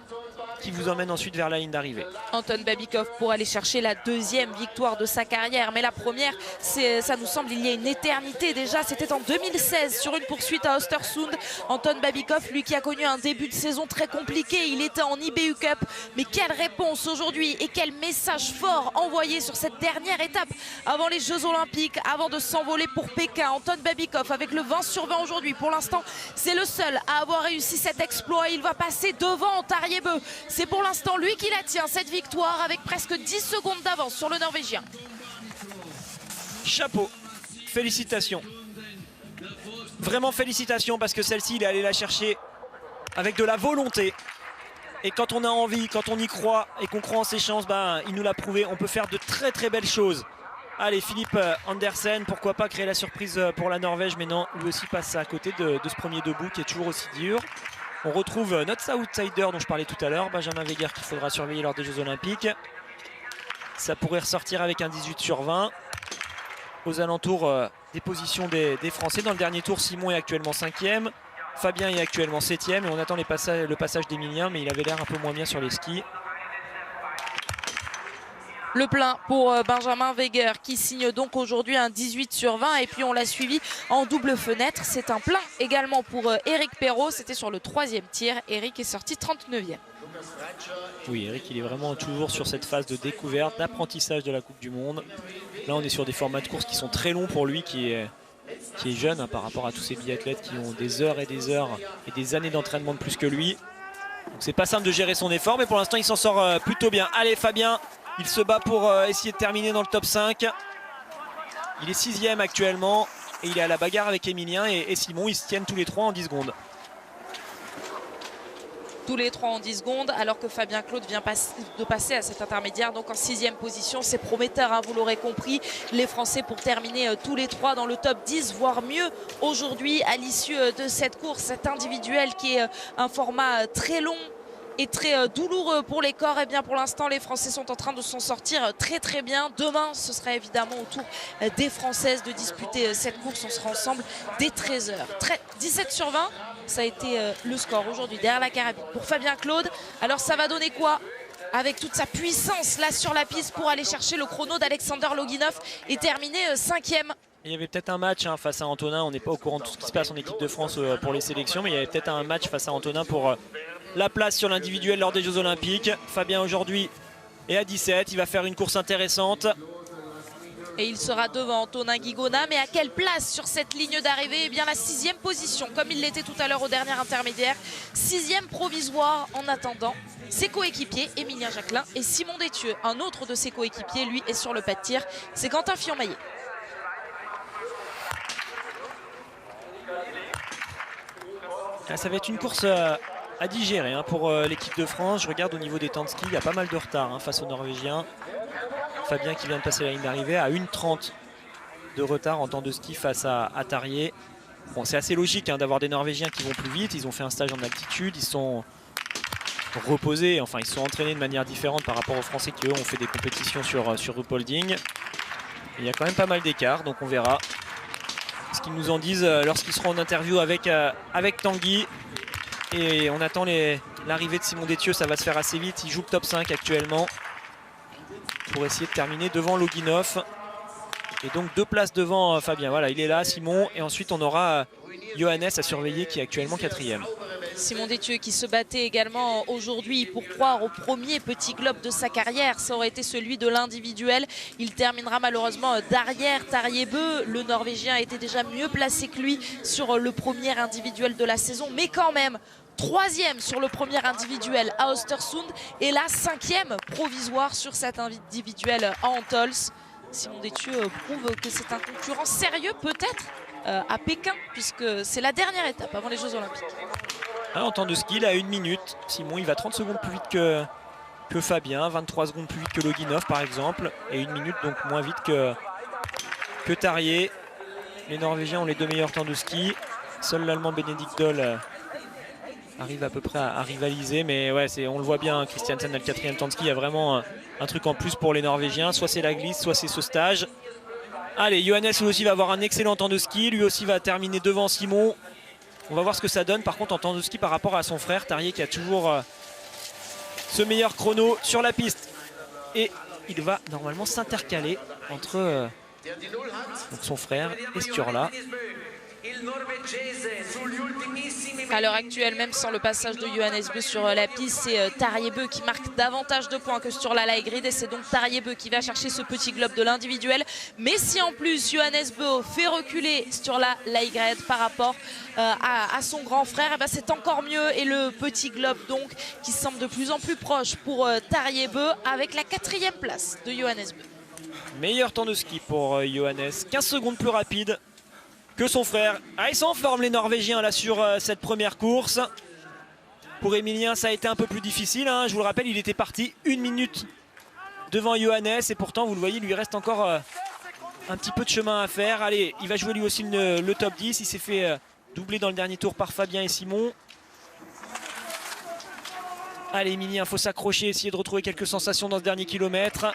qui vous emmène ensuite vers la ligne d'arrivée. Anton Babikov pour aller chercher la 2e victoire de sa carrière. Mais la première, ça nous semble il y a une éternité déjà. C'était en 2016 sur une poursuite à Östersund. Anton Babikov, lui qui a connu un début de saison très compliqué. Il était en IBU Cup. Mais quelle réponse aujourd'hui et quel message fort envoyé sur cette dernière étape avant les Jeux Olympiques, avant de s'envoler pour Pékin. Anton Babikov avec le 20 sur 20 aujourd'hui. Pour l'instant, c'est le seul à avoir réussi cet exploit. Il va passer devant Tarjei-Bø. C'est pour l'instant lui qui la tient, cette victoire, avec presque 10 secondes d'avance sur le Norvégien. Chapeau, félicitations. Vraiment félicitations parce que celle-ci, il est allé la chercher avec de la volonté. Et quand on a envie, quand on y croit et qu'on croit en ses chances, ben, il nous l'a prouvé. On peut faire de très belles choses. Allez, Philippe Andersen, pourquoi pas créer la surprise pour la Norvège, mais non, lui aussi passe à côté de ce premier debout qui est toujours aussi dur. On retrouve notre outsider dont je parlais tout à l'heure, Benjamin Weger, qu'il faudra surveiller lors des Jeux Olympiques. Ça pourrait ressortir avec un 18 sur 20. Aux alentours des positions des Français. Dans le dernier tour, Simon est actuellement 5e. Fabien est actuellement 7e. Et on attend le passage d'Emilien, mais il avait l'air un peu moins bien sur les skis. Le plein pour Benjamin Weger qui signe donc aujourd'hui un 18 sur 20 et puis on l'a suivi en double fenêtre. C'est un plein également pour Eric Perrault. C'était sur le 3e tir. Eric est sorti 39e. Oui, Eric, il est vraiment toujours sur cette phase de découverte, d'apprentissage de la Coupe du Monde. Là, on est sur des formats de course qui sont très longs pour lui, qui est jeune hein, par rapport à tous ces biathlètes qui ont des heures et des années d'entraînement de plus que lui. Donc c'est pas simple de gérer son effort, mais pour l'instant, il s'en sort plutôt bien. Allez, Fabien. Il se bat pour essayer de terminer dans le top 5. Il est 6e actuellement et il est à la bagarre avec Emilien et Simon. Ils se tiennent tous les 3 en 10 secondes. Tous les 3 en 10 secondes alors que Fabien Claude vient de passer à cet intermédiaire donc en 6e position. C'est prometteur, hein, vous l'aurez compris. Les Français pour terminer tous les 3 dans le top 10 voire mieux aujourd'hui à l'issue de cette course, cet individuel qui est un format très long et très douloureux pour les corps. Et bien pour l'instant les Français sont en train de s'en sortir très bien. Demain ce sera évidemment au tour des Françaises de disputer cette course. On sera ensemble dès 13h. 17 sur 20 ça a été le score aujourd'hui derrière la carabine pour Fabien Claude. Alors ça va donner quoi avec toute sa puissance là sur la piste pour aller chercher le chrono d'Alexander Loginov et terminer 5e. Il y avait peut-être un match hein, face à Antonin. On n'est pas au courant de tout ce qui se passe en équipe de France pour les sélections, mais il y avait peut-être un match face à Antonin pour la place sur l'individuel lors des Jeux Olympiques. Fabien aujourd'hui est à 17, il va faire une course intéressante. Et il sera devant Antonin Guigona, mais à quelle place sur cette ligne d'arrivée? Eh bien la 6e position, comme il l'était tout à l'heure au dernier intermédiaire. 6e provisoire en attendant ses coéquipiers, Emilien Jacquelin et Simon Détieux. Un autre de ses coéquipiers, lui, est sur le pas de tir, c'est Quentin Fillon-Maillet. Ça va être une course à digérer hein, pour l'équipe de France. Je regarde au niveau des temps de ski, il y a pas mal de retard hein, face aux Norvégiens. Fabien qui vient de passer la ligne d'arrivée à 1:30 de retard en temps de ski face à Tarjei. Bon, c'est assez logique hein, d'avoir des Norvégiens qui vont plus vite. Ils ont fait un stage en altitude, ils sont reposés, enfin ils sont entraînés de manière différente par rapport aux Français qui eux ont fait des compétitions sur Ruhpolding. Il y a quand même pas mal d'écart, donc on verra ce qu'ils nous en disent lorsqu'ils seront en interview avec Tanguy. Et on attend l'arrivée de Simon Détieux, ça va se faire assez vite. Il joue le top 5 actuellement pour essayer de terminer devant Loginov. Et donc 2 places devant Fabien. Voilà, il est là, Simon. Et ensuite on aura Johannes à surveiller qui est actuellement 4e. Simon Détieux qui se battait également aujourd'hui pour croire au premier petit globe de sa carrière. Ça aurait été celui de l'individuel. Il terminera malheureusement derrière Tarjei-Bø. Le Norvégien était déjà mieux placé que lui sur le premier individuel de la saison. Mais quand même, 3e sur le premier individuel à Östersund. Et là, 5e provisoire sur cet individuel à Antols. Simon Détieux prouve que c'est un concurrent sérieux peut-être à Pékin, puisque c'est la dernière étape avant les Jeux Olympiques. En temps de ski, il a 1 minute. Simon, il va 30 secondes plus vite que Fabien, 23 secondes plus vite que Loginov par exemple, et 1 minute donc moins vite que Tarjei. Les Norvégiens ont les 2 meilleurs temps de ski. Seul l'Allemand Benedikt Doll arrive à peu près à rivaliser, mais ouais, on le voit bien, Christiansen a le 4e temps de ski. Il y a vraiment un truc en plus pour les Norvégiens, soit c'est la glisse, soit c'est ce stage. Allez, Johannes lui aussi va avoir un excellent temps de ski, lui aussi va terminer devant Simon. On va voir ce que ça donne par contre en temps de ski par rapport à son frère Tarjei qui a toujours ce meilleur chrono sur la piste. Et il va normalement s'intercaler entre donc son frère et Sturla. À l'heure actuelle, même sans le passage de Johannes Bø sur la piste, c'est Tarjei-Bø qui marque davantage de points que sur la Laigrid, et c'est donc Tarjei-Bø qui va chercher ce petit globe de l'individuel. Mais si en plus Johannes Bø fait reculer sur la Laigrid par rapport à son grand frère, c'est encore mieux, et le petit globe donc qui semble de plus en plus proche pour Tarjei-Bø avec la 4e place de Johannes Bø. Meilleur temps de ski pour Johannes, 15 secondes plus rapide que son frère. Ils sont en forme les Norvégiens là sur cette première course. Pour Emilien ça a été un peu plus difficile, hein. Je vous le rappelle, il était parti 1 minute devant Johannes, et pourtant vous le voyez, il lui reste encore un petit peu de chemin à faire. Allez, il va jouer lui aussi le top 10. Il s'est fait doubler dans le dernier tour par Fabien et Simon. Allez Emilien, il faut s'accrocher, essayer de retrouver quelques sensations dans ce dernier kilomètre.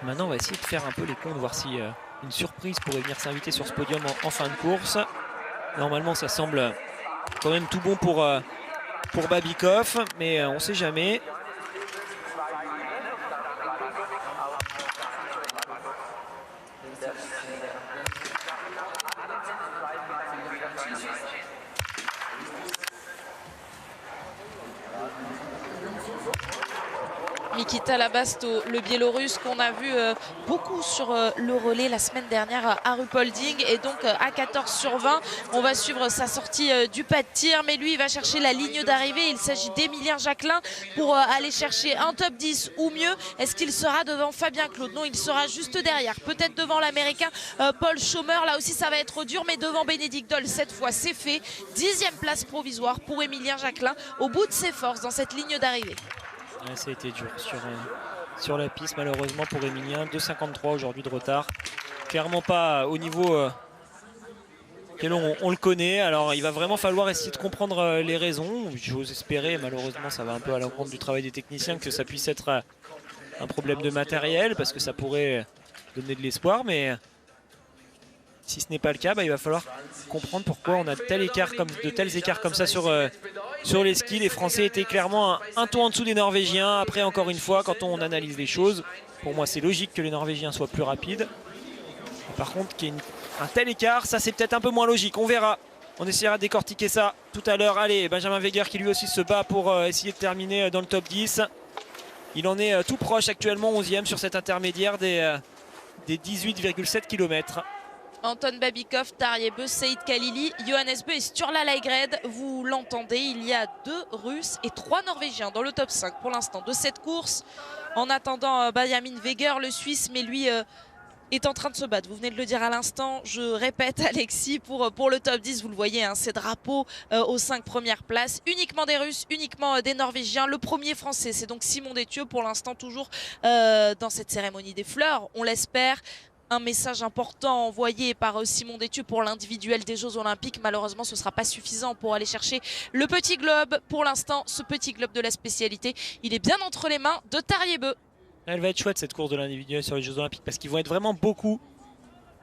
Maintenant on va essayer de faire un peu les comptes, voir si une surprise pourrait venir s'inviter sur ce podium en fin de course. Normalement ça semble quand même tout bon pour Babikov, mais on ne sait jamais. Mikita Labasto, le Biélorusse qu'on a vu beaucoup sur le relais la semaine dernière à Ruhpolding, et donc à 14 sur 20 on va suivre sa sortie du pas de tir, mais lui il va chercher la ligne d'arrivée. Il s'agit d'Emilien Jacquelin pour aller chercher un top 10 ou mieux. Est-ce qu'il sera devant Fabien Claude? Non, il sera juste derrière, peut-être devant l'américain Paul Schomer. Là aussi ça va être dur, mais devant Benedikt Doll cette fois c'est fait. 10e place provisoire pour Emilien Jacquelin au bout de ses forces dans cette ligne d'arrivée. Ouais, ça a été dur sur la piste malheureusement pour Emilien. 2,53 aujourd'hui de retard. Clairement pas au niveau auquel on le connaît. Alors il va vraiment falloir essayer de comprendre les raisons. J'ose espérer, malheureusement ça va un peu à l'encontre du travail des techniciens, que ça puisse être un problème de matériel, parce que ça pourrait donner de l'espoir. Mais si ce n'est pas le cas, il va falloir comprendre pourquoi on a de tels écarts comme ça sur les skis. Les Français étaient clairement un ton en dessous des Norvégiens. Après, encore une fois, quand on analyse les choses, pour moi c'est logique que les Norvégiens soient plus rapides. Par contre, qu'il y ait un tel écart, ça c'est peut-être un peu moins logique. On verra, on essaiera de décortiquer ça tout à l'heure. Allez, Benjamin Weger qui lui aussi se bat pour essayer de terminer dans le top 10. Il en est tout proche actuellement, 11e sur cet intermédiaire des 18,7 km. Anton Babikov, Tarjei-Bø, Saïd Khalili, Johannes Bø et Sturla Laigred. Vous l'entendez, il y a 2 Russes et 3 Norvégiens dans le top 5 pour l'instant de cette course. En attendant Benjamin Weger, le Suisse, mais lui est en train de se battre. Vous venez de le dire à l'instant, je répète Alexis, pour le top 10, vous le voyez, ces drapeaux aux 5 premières places. Uniquement des Russes, uniquement des Norvégiens. Le premier Français, c'est donc Simon Détieux, pour l'instant toujours dans cette cérémonie des fleurs, on l'espère. Un message important envoyé par Simon Détieux pour l'individuel des Jeux Olympiques. Malheureusement, ce ne sera pas suffisant pour aller chercher le petit globe. Pour l'instant, ce petit globe de la spécialité, il est bien entre les mains de Tarjei-Bø. Elle va être chouette cette course de l'individuel sur les Jeux Olympiques, parce qu'ils vont être vraiment beaucoup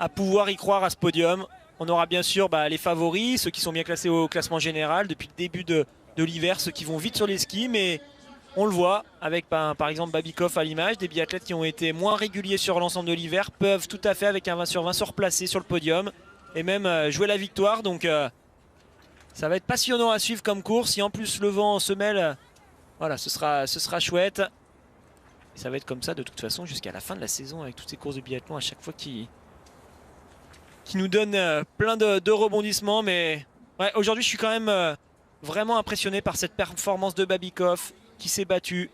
à pouvoir y croire à ce podium. On aura bien sûr les favoris, ceux qui sont bien classés au classement général depuis le début de l'hiver, ceux qui vont vite sur les skis, mais On le voit avec par exemple Babikov à l'image, des biathlètes qui ont été moins réguliers sur l'ensemble de l'hiver peuvent tout à fait avec un 20 sur 20 se replacer sur le podium et même jouer la victoire. Donc ça va être passionnant à suivre comme course. Si en plus le vent se mêle, voilà, ce sera chouette. Et ça va être comme ça de toute façon jusqu'à la fin de la saison avec toutes ces courses de biathlon à chaque fois qui nous donnent plein de rebondissements. Mais ouais, aujourd'hui je suis quand même vraiment impressionné par cette performance de Babikov qui s'est battu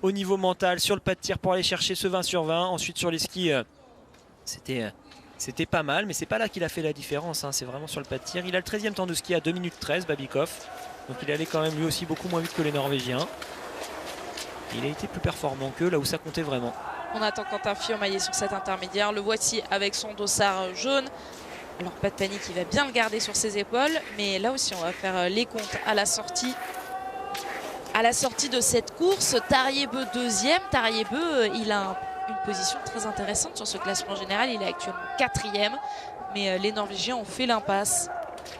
au niveau mental sur le pas de tir pour aller chercher ce 20 sur 20. Ensuite sur les skis, c'était pas mal, mais c'est pas là qu'il a fait la différence, hein. C'est vraiment sur le pas de tir. Il a le 13e temps de ski à 2 minutes 13, Babikov. Donc il allait quand même lui aussi beaucoup moins vite que les Norvégiens. Il a été plus performant qu'eux, là où ça comptait vraiment. On attend Quentin Fillon-Maillet sur cet intermédiaire. Le voici avec son dossard jaune. Alors pas de panique, il va bien le garder sur ses épaules. Mais là aussi, on va faire les comptes à la sortie. À la sortie de cette course, Tariebeu deuxième. Tariebeu, il a une position très intéressante sur ce classement général. Il est actuellement 4e. Mais les Norvégiens ont fait l'impasse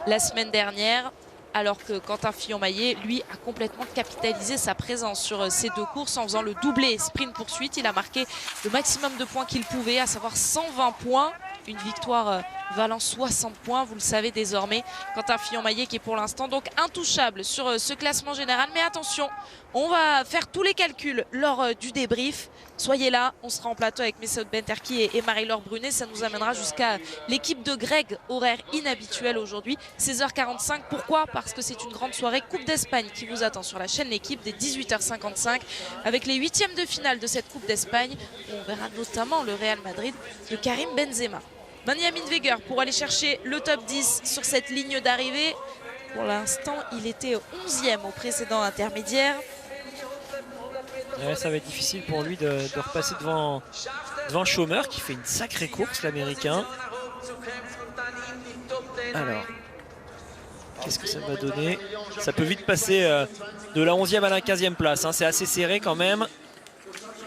la semaine dernière. Alors que Quentin Fillon-Maillet, lui, a complètement capitalisé sa présence sur ces deux courses en faisant le doublé sprint-poursuite. Il a marqué le maximum de points qu'il pouvait, à savoir 120 points. Une victoire valant 60 points, vous le savez désormais. Quentin Fillon-Maillet qui est pour l'instant donc intouchable sur ce classement général. Mais attention, on va faire tous les calculs lors du débrief. Soyez là, on sera en plateau avec Mesut Benterki et Marie-Laure Brunet. Ça nous amènera jusqu'à l'équipe de Greg, horaire inhabituel aujourd'hui, 16h45. Pourquoi? Parce que c'est une grande soirée Coupe d'Espagne qui vous attend sur la chaîne L'équipe dès 18h55 avec les 8e de finale de cette Coupe d'Espagne. On verra notamment le Real Madrid de Karim Benzema. Benjamin Weger pour aller chercher le top 10 sur cette ligne d'arrivée. Pour l'instant, il était 11e au précédent intermédiaire. Ouais, ça va être difficile pour lui de repasser devant Schomer qui fait une sacrée course, l'américain. Alors, qu'est-ce que ça va donner? Ça peut vite passer de la 11e à la 15e place, hein. C'est assez serré quand même.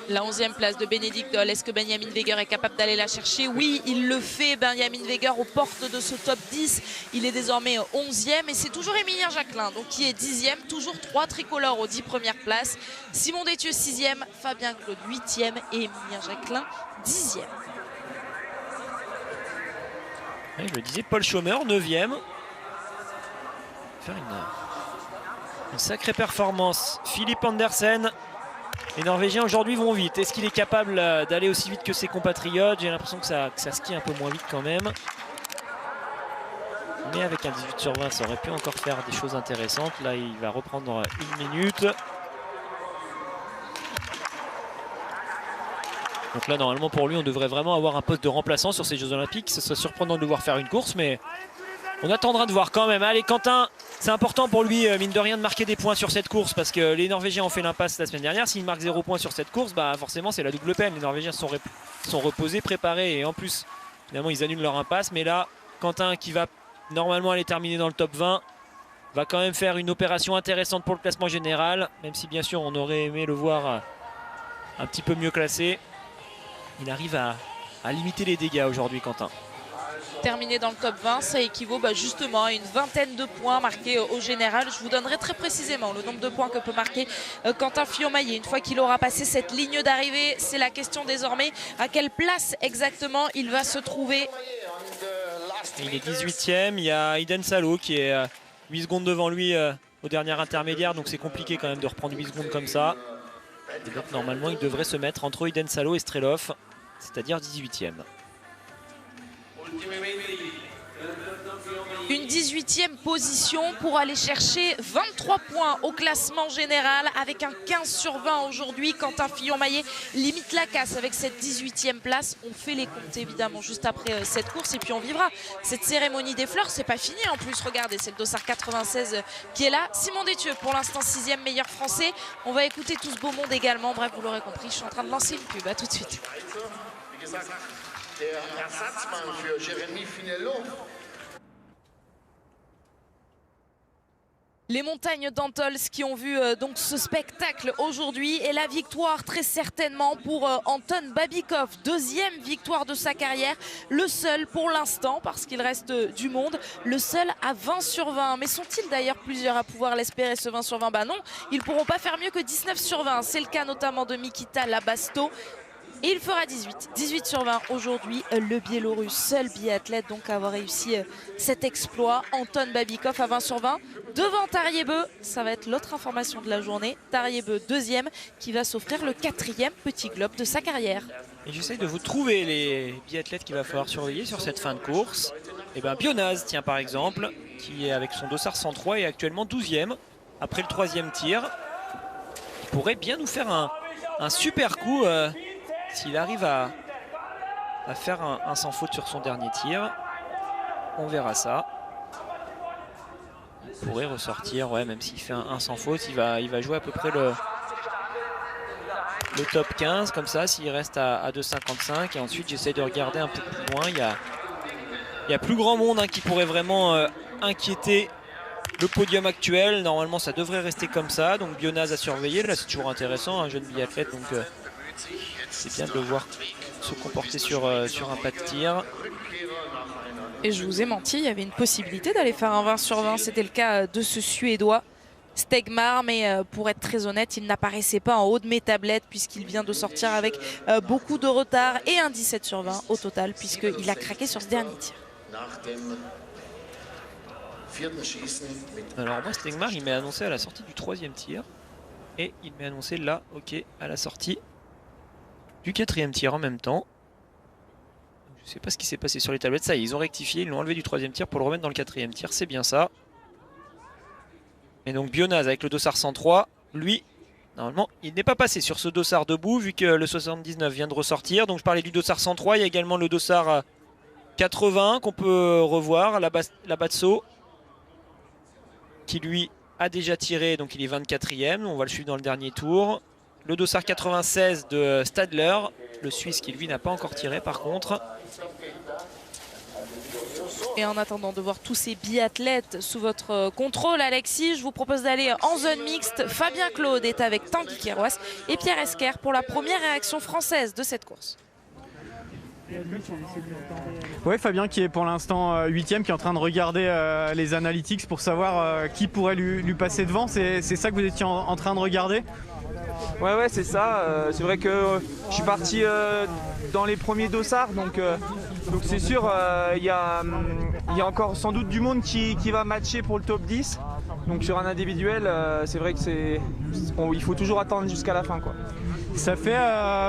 La 11e place de Bénédicte Doll. Est-ce que Benjamin Weger est capable d'aller la chercher? Oui, il le fait. Benjamin Weger aux portes de ce top 10. Il est désormais 11e. Et c'est toujours Émilien Jacquelin donc, qui est 10e. Toujours 3 tricolores aux 10 premières places. Simon Détieux 6e. Fabien Claude 8e. Et Émilien Jacquelin 10e. Ouais, je le disais, Paul Schomer 9e. Faire une sacrée performance. Philippe Andersen. Les Norvégiens aujourd'hui vont vite. Est-ce qu'il est capable d'aller aussi vite que ses compatriotes? J'ai l'impression que ça skie un peu moins vite quand même. Mais avec un 18 sur 20, ça aurait pu encore faire des choses intéressantes. Là, il va reprendre une minute. Donc là, normalement, pour lui, on devrait vraiment avoir un poste de remplaçant sur ces Jeux Olympiques. Ce serait surprenant de le voir faire une course, mais on attendra de voir quand même. Allez, Quentin, c'est important pour lui, mine de rien, de marquer des points sur cette course parce que les Norvégiens ont fait l'impasse la semaine dernière. S'il marque 0 points sur cette course, bah forcément, c'est la double peine. Les Norvégiens sont reposés, préparés et en plus, finalement, ils annulent leur impasse. Mais là, Quentin, qui va normalement aller terminer dans le top 20, va quand même faire une opération intéressante pour le classement général, même si bien sûr, on aurait aimé le voir un petit peu mieux classé. Il arrive à limiter les dégâts aujourd'hui, Quentin. Terminé dans le top 20, ça équivaut justement à une vingtaine de points marqués au général. Je vous donnerai très précisément le nombre de points que peut marquer Quentin Fillon-Maillet une fois qu'il aura passé cette ligne d'arrivée. C'est la question désormais, à quelle place exactement il va se trouver. Il est 18e, il y a Iden Salo qui est 8 secondes devant lui au dernier intermédiaire, donc c'est compliqué quand même de reprendre 8 secondes comme ça. Et donc normalement il devrait se mettre entre Iden Salo et Strelov, c'est-à-dire 18e. Une 18e position pour aller chercher 23 points au classement général avec un 15 sur 20 aujourd'hui. Quentin Fillon-Maillet limite la casse avec cette 18e place. On fait les comptes évidemment juste après cette course et puis on vivra cette cérémonie des fleurs. C'est pas fini en plus, regardez, c'est le dossard 96 qui est là. Simon Détieux pour l'instant 6e meilleur français. On va écouter tout ce beau monde également. Bref, vous l'aurez compris, je suis en train de lancer une pub. À tout de suite. Les montagnes d'Antols qui ont vu donc ce spectacle aujourd'hui et la victoire très certainement pour Anton Babikov. Deuxième victoire de sa carrière, le seul pour l'instant parce qu'il reste du monde, le seul à 20 sur 20. Mais sont-ils d'ailleurs plusieurs à pouvoir l'espérer ce 20 sur 20? Bah non, ils ne pourront pas faire mieux que 19 sur 20. C'est le cas notamment de Mikita Labasto. Et il fera 18 sur 20 aujourd'hui, le Biélorusse, seul biathlète donc à avoir réussi cet exploit. Anton Babikov à 20 sur 20, devant Tariebeu, ça va être l'autre information de la journée. Tariebeu deuxième, qui va s'offrir le 4e petit globe de sa carrière. Et j'essaie de vous trouver les biathlètes qu'il va falloir surveiller sur cette fin de course. Et bien Bionaz, tiens par exemple, qui est avec son dossard 103 et actuellement 12e, après le 3e tir. Il pourrait bien nous faire un super coup s'il arrive à faire un sans faute sur son dernier tir. On verra ça. Il pourrait ressortir, ouais, même s'il fait un sans faute, il va jouer à peu près le top 15 comme ça s'il reste à 2,55. Et ensuite j'essaie de regarder un peu plus loin. Il y a plus grand monde qui pourrait vraiment inquiéter le podium actuel. Normalement ça devrait rester comme ça. Donc Bionaz à surveiller. Là c'est toujours intéressant, un jeune biathlète. Donc c'est bien de le voir se comporter sur un pas de tir. Et je vous ai menti, il y avait une possibilité d'aller faire un 20 sur 20. C'était le cas de ce Suédois Stegmar, mais pour être très honnête, il n'apparaissait pas en haut de mes tablettes puisqu'il vient de sortir avec beaucoup de retard et un 17 sur 20 au total puisqu'il a craqué sur ce dernier tir. Alors moi Stegmar il m'est annoncé à la sortie du 3e tir et il m'est annoncé là, ok, à la sortie du 4e tir en même temps. Je ne sais pas ce qui s'est passé sur les tablettes. Ça y est, ils ont rectifié, ils l'ont enlevé du 3e tir pour le remettre dans le 4e tir. C'est bien ça. Et donc Bionaz avec le dossard 103, lui, normalement, il n'est pas passé sur ce dossard debout vu que le 79 vient de ressortir. Donc je parlais du dossard 103, il y a également le dossard 80 qu'on peut revoir, la Batso, qui lui a déjà tiré, donc il est 24e. On va le suivre dans le dernier tour. Le dossard 96 de Stadler, le Suisse qui lui n'a pas encore tiré par contre. Et en attendant de voir tous ces biathlètes sous votre contrôle, Alexis, je vous propose d'aller en zone mixte. Fabien Claude est avec Tanguy Kerouas et Pierre Esquer pour la première réaction française de cette course. Oui, Fabien qui est pour l'instant 8e, qui est en train de regarder les analytics pour savoir qui pourrait lui passer devant. C'est ça que vous étiez en train de regarder? Ouais, c'est ça. C'est vrai que je suis parti dans les premiers dossards, donc c'est sûr, il y a encore sans doute du monde qui va matcher pour le top 10. Donc sur un individuel, c'est vrai que il faut toujours attendre jusqu'à la fin, quoi. Ça fait,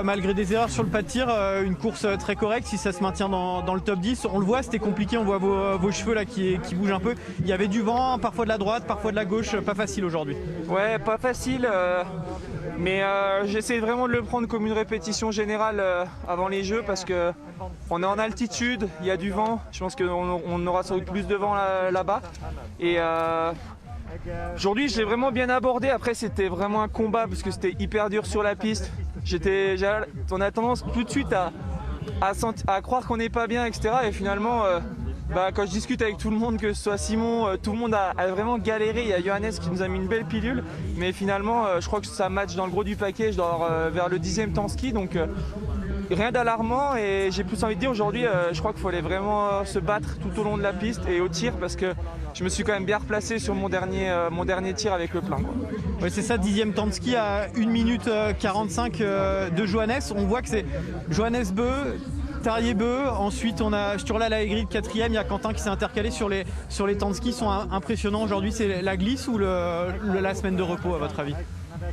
malgré des erreurs sur le pas de tir, une course très correcte si ça se maintient dans le top 10. On le voit, c'était compliqué, on voit vos cheveux là qui bougent un peu. Il y avait du vent, parfois de la droite, parfois de la gauche, pas facile aujourd'hui. Ouais, pas facile, mais j'essaie vraiment de le prendre comme une répétition générale avant les Jeux parce qu'on est en altitude, il y a du vent, je pense qu'on aura sans doute plus de vent là-bas. Et aujourd'hui, je l'ai vraiment bien abordé. Après, c'était vraiment un combat parce que c'était hyper dur sur la piste. On a tendance tout de suite à croire qu'on n'est pas bien, etc. Et finalement, quand je discute avec tout le monde, que ce soit Simon, tout le monde a vraiment galéré. Il y a Johannes qui nous a mis une belle pilule. Mais finalement, je crois que ça match dans le gros du paquet. Je dois avoir vers le 10e temps ski. Donc rien d'alarmant. Et j'ai plus envie de dire aujourd'hui, je crois qu'il fallait vraiment se battre tout au long de la piste et au tir parce que je me suis quand même bien replacé sur mon dernier tir avec le plein, quoi. Ouais, c'est ça, 10e temps de ski à 1 minute 45 de Johannes. On voit que c'est Johannes Beu, Tariebeu, ensuite on a Sturla Laegrid 4e, il y a Quentin qui s'est intercalé sur les temps de ski. Sont impressionnants aujourd'hui. C'est la glisse ou la semaine de repos à votre avis?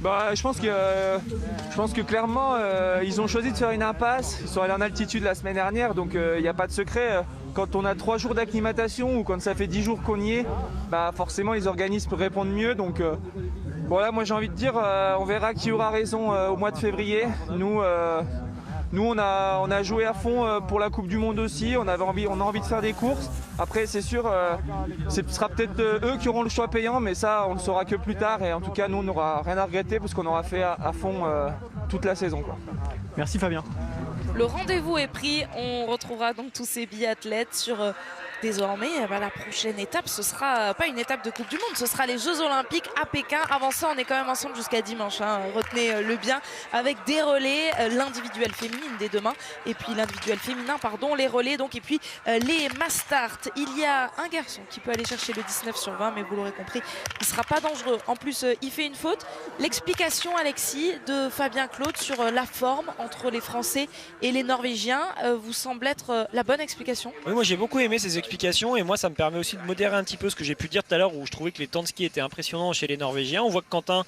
Je pense que clairement ils ont choisi de faire une impasse. Ils sont allés en altitude la semaine dernière, donc il n'y a pas de secret. Quand on a 3 jours d'acclimatation ou quand ça fait 10 jours qu'on y est, forcément les organismes répondent mieux. Donc voilà, moi j'ai envie de dire, on verra qui aura raison au mois de février. Nous on a joué à fond pour la Coupe du Monde aussi, on a envie de faire des courses. Après c'est sûr, ce sera peut-être eux qui auront le choix payant, mais ça on le saura que plus tard. Et en tout cas nous on n'aura rien à regretter parce qu'on aura fait à fond toute la saison, quoi. Merci Fabien. Le rendez-vous est pris, on retrouvera donc tous ces biathlètes sur désormais, la prochaine étape, ce sera pas une étape de Coupe du Monde, ce sera les Jeux Olympiques à Pékin. Avant ça, on est quand même ensemble jusqu'à dimanche, hein. Retenez-le bien, avec des relais, l'individuel féminine dès demain, et puis l'individuel féminin, pardon, les relais, donc, et puis les mass start. Il y a un garçon qui peut aller chercher le 19 sur 20, mais vous l'aurez compris, il ne sera pas dangereux. En plus, il fait une faute. L'explication, Alexis, de Fabien Claude sur la forme entre les Français et les Norvégiens vous semble être la bonne explication? Oui, moi j'ai beaucoup aimé ces explications et moi ça me permet aussi de modérer un petit peu ce que j'ai pu dire tout à l'heure où je trouvais que les temps de ski étaient impressionnants chez les Norvégiens. On voit que Quentin,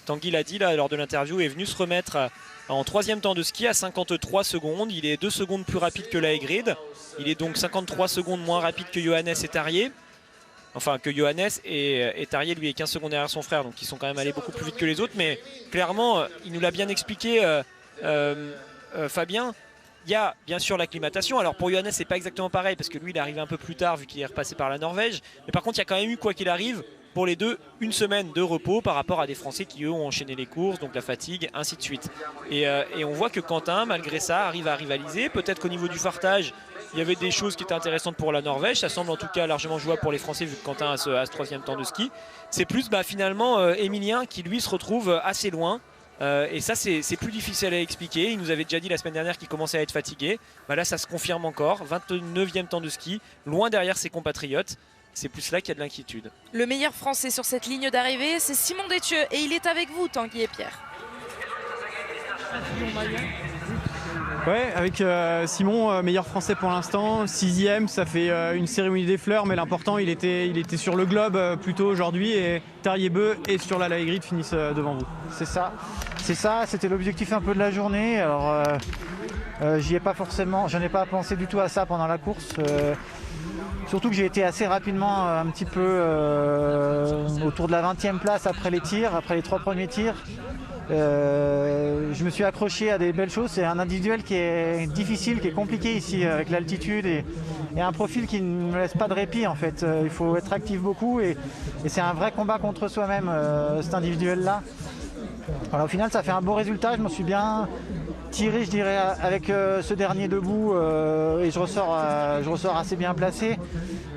Tanguy l'a dit là, lors de l'interview, est venu se remettre en 3e temps de ski à 53 secondes. Il est 2 secondes plus rapide que Laegrid. Il est donc 53 secondes moins rapide que Johannes et Tarjei. Enfin que Johannes et Tarjei lui est 15 secondes derrière son frère, donc ils sont quand même allés beaucoup plus vite que les autres. Mais clairement, il nous l'a bien expliqué, Fabien. Il y a bien sûr l'acclimatation. Alors pour Johannes, c'est pas exactement pareil parce que lui, il est arrivé un peu plus tard vu qu'il est repassé par la Norvège. Mais par contre, il y a quand même eu, quoi qu'il arrive, pour les deux, une semaine de repos par rapport à des Français qui, eux, ont enchaîné les courses, donc la fatigue, ainsi de suite. Et on voit que Quentin, malgré ça, arrive à rivaliser. Peut-être qu'au niveau du fartage, il y avait des choses qui étaient intéressantes pour la Norvège. Ça semble en tout cas largement jouable pour les Français vu que Quentin a ce 3e temps de ski. C'est plus finalement Emilien qui, lui, se retrouve assez loin. Et ça c'est plus difficile à expliquer. Il nous avait déjà dit la semaine dernière qu'il commençait à être fatigué. Là ça se confirme encore. 29e temps de ski, loin derrière ses compatriotes. C'est plus là qu'il y a de l'inquiétude. Le meilleur Français sur cette ligne d'arrivée, c'est Simon Détieux. Et il est avec vous, Tanguy et Pierre. Ouais, avec Simon, meilleur Français pour l'instant, 6e, ça fait une cérémonie des fleurs, mais l'important, il était sur le globe plutôt aujourd'hui, et Tarjei Bø et sur la Laegrid finissent devant vous. C'est ça, c'était l'objectif un peu de la journée. Alors, j'en ai pas pensé du tout à ça pendant la course. Surtout que j'ai été assez rapidement un petit peu autour de la 20e place après les 3 premiers tirs. Je me suis accroché à des belles choses. C'est un individuel qui est difficile, qui est compliqué ici avec l'altitude et un profil qui ne me laisse pas de répit en fait. Il faut être actif beaucoup et c'est un vrai combat contre soi-même cet individuel-là. Alors, au final, ça fait un beau résultat. Je me suis bien tiré, je dirais, avec ce dernier debout et je ressors assez bien placé.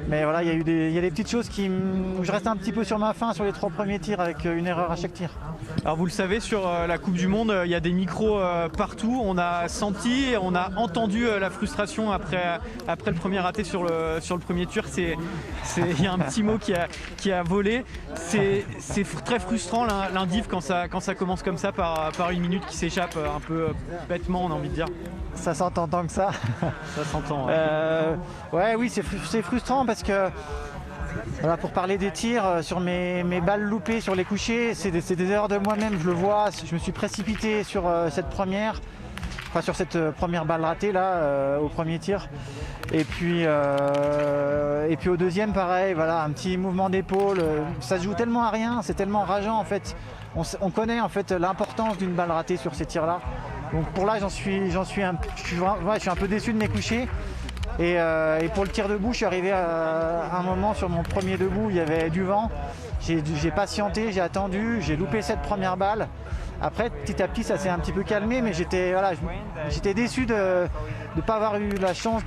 Mais voilà, il y a des petites choses où je reste un petit peu sur ma faim sur les 3 premiers tirs avec une erreur à chaque tir. Alors vous le savez, sur la Coupe du Monde, il y a des micros partout. On a senti, on a entendu la frustration après le premier raté sur le premier tir. Il y a un petit mot qui a volé. C'est très frustrant l'indiv quand ça commence comme ça par une minute qui s'échappe un peu bêtement, on a envie de dire. Ça s'entend tant que ça. Ça s'entend. Ouais. Oui, c'est frustrant parce que voilà, pour parler des tirs, sur mes balles loupées sur les couchers, c'est des erreurs de moi-même, je le vois. Je me suis précipité sur cette première balle ratée là, au premier tir. Et puis au deuxième, pareil, voilà, un petit mouvement d'épaule. Ça se joue tellement à rien, c'est tellement rageant en fait. On connaît en fait l'importance d'une balle ratée sur ces tirs-là. Donc pour là, je suis un peu déçu de mes couchers. Et pour le tir debout, je suis arrivé à un moment sur mon premier debout, il y avait du vent. J'ai patienté, j'ai attendu, j'ai loupé cette première balle. Après, petit à petit, ça s'est un petit peu calmé, mais j'étais déçu de ne pas avoir eu la chance